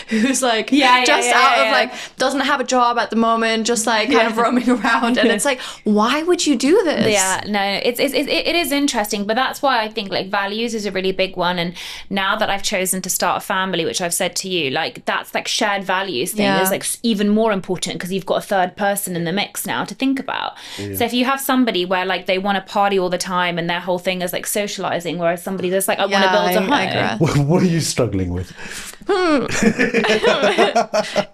who's like doesn't have a job at the moment, just like kind of roaming around. And it's like, why would you do this? Yeah, no, it is interesting, but that's why I think like values is a really big one. And now that I've chosen to start a family, which I've said to you, like that's like shared values thing is like even more important because you've got a third person in the mix now to think about. So if you have somebody where like they want to party all the time and their whole thing is like socializing, whereas somebody that's like, I want to build a home. What are you struggling with?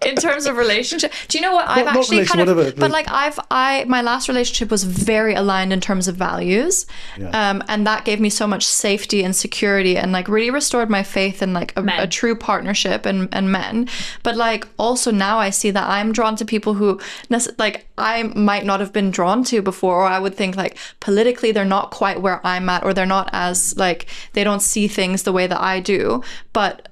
In terms of relationship, do you know what? I've actually kind of, but like my last relationship was very aligned in terms of values, and that gave me so much safety and security, and like really restored my faith in like a true partnership and men. But like also now I see that I'm drawn to people who like I might not have been drawn to before, or I would think like politically they're not quite where I'm at, or they're not as like they don't see things the way that I do, but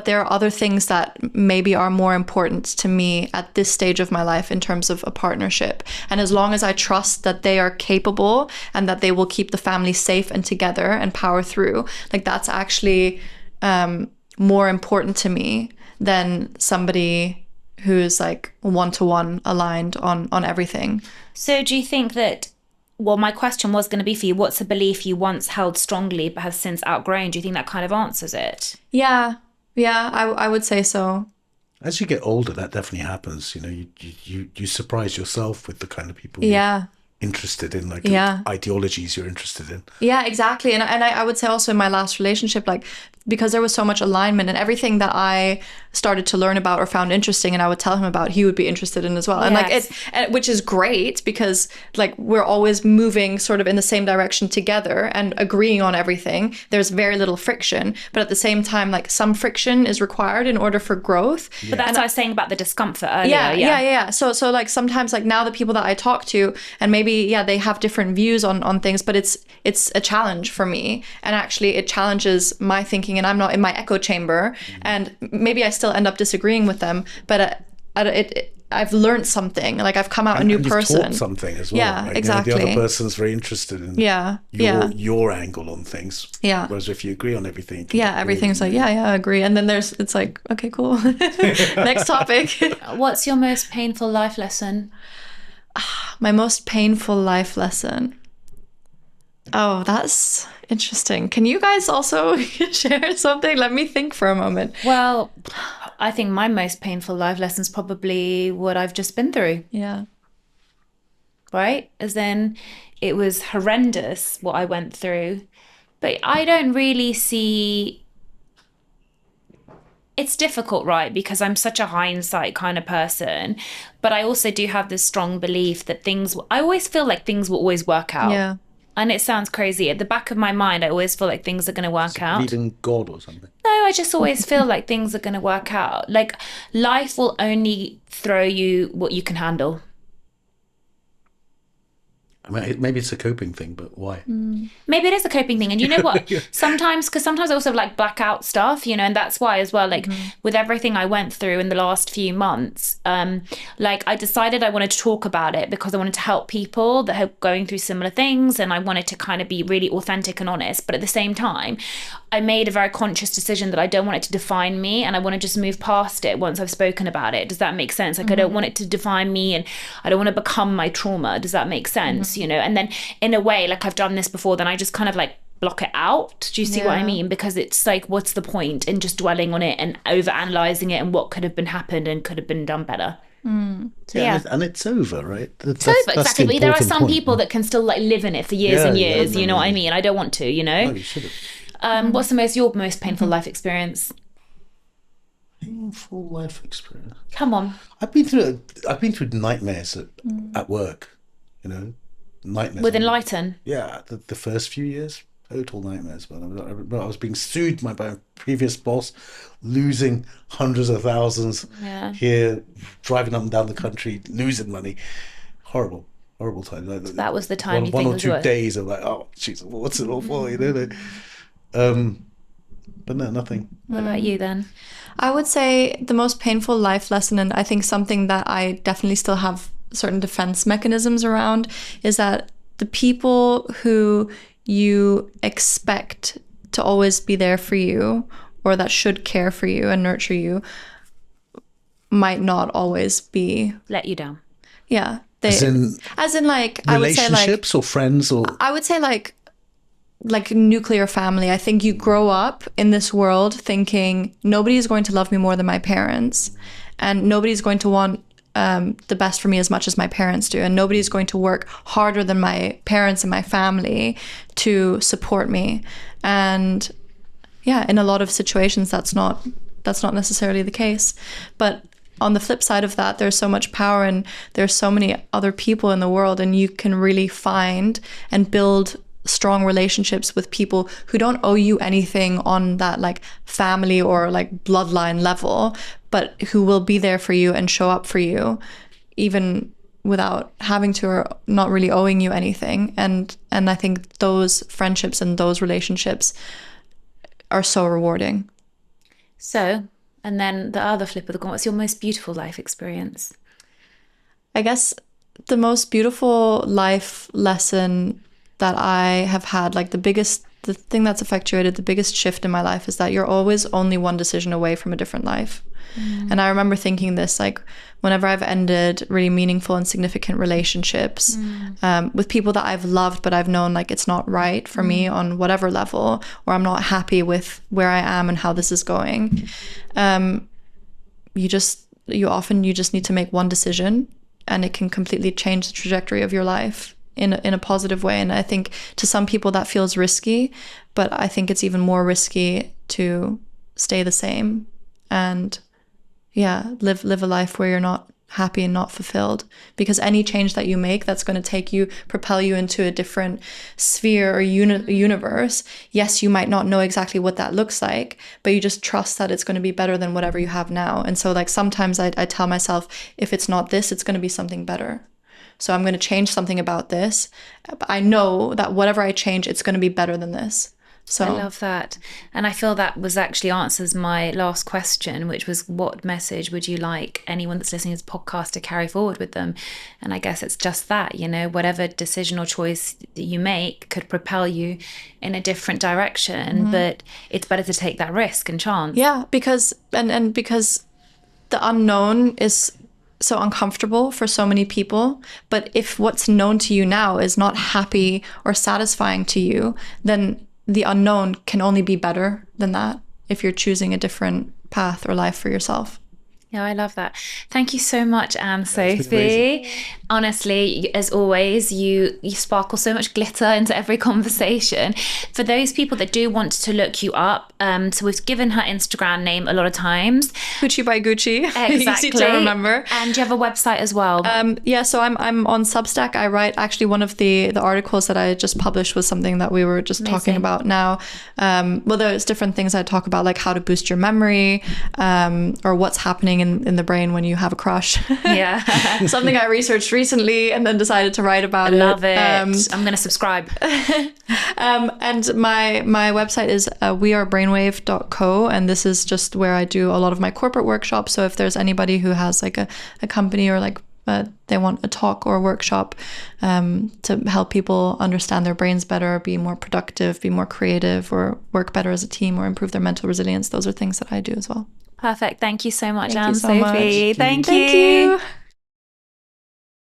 there are other things that maybe are more important to me at this stage of my life in terms of a partnership. And as long as I trust that they are capable and that they will keep the family safe and together and power through, like that's actually more important to me than somebody who's like one-to-one aligned on everything. So do you think that, well, my question was going to be for you, what's a belief you once held strongly but have since outgrown? Do you think that kind of answers it? Yeah, I would say so. As you get older, that definitely happens. You know, you surprise yourself with the kind of people you're interested in, like ideologies you're interested in. Yeah, exactly. And I would say also in my last relationship, like because there was so much alignment and everything that I started to learn about or found interesting and I would tell him about, he would be interested in as well. Yes. And like which is great because like we're always moving sort of in the same direction together and agreeing on everything. There's very little friction, but at the same time, like some friction is required in order for growth. Yeah. But that's what I was saying about the discomfort earlier. Yeah. So like sometimes like now the people that I talk to and maybe, they have different views on things, but it's a challenge for me. And actually it challenges my thinking and I'm not in my echo chamber. And maybe I still end up disagreeing with them, but I've learned something. Like I've come out a new person. Taught something as well. Yeah, right? exactly. You know, the other person's very interested in your angle on things. Yeah. Whereas if you agree on everything, everything's like I agree. And then it's like, okay, cool. Next topic. What's your most painful life lesson? My most painful life lesson. Oh, that's interesting. Can you guys also share something? Let me think for a moment. Well, I think my most painful life lesson is probably what I've just been through. Yeah. Right? As in, it was horrendous what I went through. But I don't really see... It's difficult, right? Because I'm such a hindsight kind of person. But I also do have this strong belief that I always feel like things will always work out. Yeah. And it sounds crazy. At the back of my mind, I always feel like things are going to work out. Believe in God or something? No, I just always feel like things are going to work out. Like life will only throw you what you can handle. I mean, maybe it's a coping thing, but why? Maybe it is a coping thing. And you know what? Sometimes I also like black out stuff, you know, and that's why as well, like with everything I went through in the last few months, like I decided I wanted to talk about it because I wanted to help people that are going through similar things. And I wanted to kind of be really authentic and honest. But at the same time, I made a very conscious decision that I don't want it to define me and I want to just move past it once I've spoken about it. Does that make sense? Like I don't want it to define me and I don't want to become my trauma. Does that make sense? You know, and then in a way, like I've done this before, then I just kind of like block it out. Do you see what I mean? Because it's like, what's the point in just dwelling on it and over analysing it and what could have been happened and could have been done better? So, and it's over, right? It's over, exactly. But there are some people that can still like live in it for years and years, you know what I mean? I don't want to, you know? No, you should have. What's your most painful life experience? Painful life experience. Come on. I've been through nightmares at work, you know? Nightmares. With Enlighten? Yeah, the first few years, total nightmares. But I was being sued by a previous boss, losing hundreds of thousands here, driving up and down the country, losing money. Horrible time. Like, that was the time one or two days of like, oh, jeez, what's it all for? You know? But no, nothing. What about you then? I would say the most painful life lesson, and I think something that I definitely still have certain defense mechanisms around, is that the people who you expect to always be there for you, or that should care for you and nurture you, might not always be let you down. Yeah. As in like, relationships, I would say like, or friends, or I would say like nuclear family. I think you grow up in this world thinking nobody's going to love me more than my parents, and nobody's going to want the best for me as much as my parents do, and nobody's going to work harder than my parents and my family to support me. And yeah, in a lot of situations that's not necessarily the case. But on the flip side of that, there's so much power and there's so many other people in the world, and you can really find and build strong relationships with people who don't owe you anything on that like family or like bloodline level, but who will be there for you and show up for you even without having to, or not really owing you anything. And I think those friendships and those relationships are so rewarding. So, and then the other flip of the coin, what's your most beautiful life experience? I guess the most beautiful life lesson that I have had, like the thing that's effectuated the biggest shift in my life, is that you're always only one decision away from a different life. And I remember thinking this, like whenever I've ended really meaningful and significant relationships with people that I've loved, but I've known like it's not right for me on whatever level, or I'm not happy with where I am and how this is going. You just need to make one decision, and it can completely change the trajectory of your life in a positive way. And I think to some people that feels risky, but I think it's even more risky to stay the same and live a life where you're not happy and not fulfilled. Because any change that you make that's going to propel you into a different sphere or universe, yes, you might not know exactly what that looks like, but you just trust that it's going to be better than whatever you have now. And so like sometimes I tell myself, if it's not this, it's going to be something better. So I'm going to change something about this. I know that whatever I change, it's going to be better than this. So I love that. And I feel that was actually answers my last question, which was, what message would you like anyone that's listening to this podcast to carry forward with them? And I guess it's just that, whatever decision or choice that you make could propel you in a different direction, but it's better to take that risk and chance. Yeah, because because the unknown is so uncomfortable for so many people. But if what's known to you now is not happy or satisfying to you, then the unknown can only be better than that if you're choosing a different path or life for yourself. Yeah, I love that. Thank you so much, Anne-Sophie. Honestly, as always, you sparkle so much glitter into every conversation. For those people that do want to look you up, so we've given her Instagram name a lot of times. Gucci by Gucci. Exactly. Easy to remember. And do you have a website as well? So I'm on Substack. I write, actually one of the articles that I just published was something that we were just talking about now. Well, there's different things I talk about, like how to boost your memory, or what's happening in the brain when you have a crush. Yeah. Something I researched recently and then decided to write about it. Love it. I'm going to subscribe. And my website is wearebrainwave.co, and this is just where I do a lot of my corporate workshops. So if there's anybody who has like a company, or like they want a talk or a workshop to help people understand their brains better, be more productive, be more creative, or work better as a team, or improve their mental resilience, those are things that I do as well. Perfect. Thank you so much, Thank you so Anne-Sophie. much. Thank you.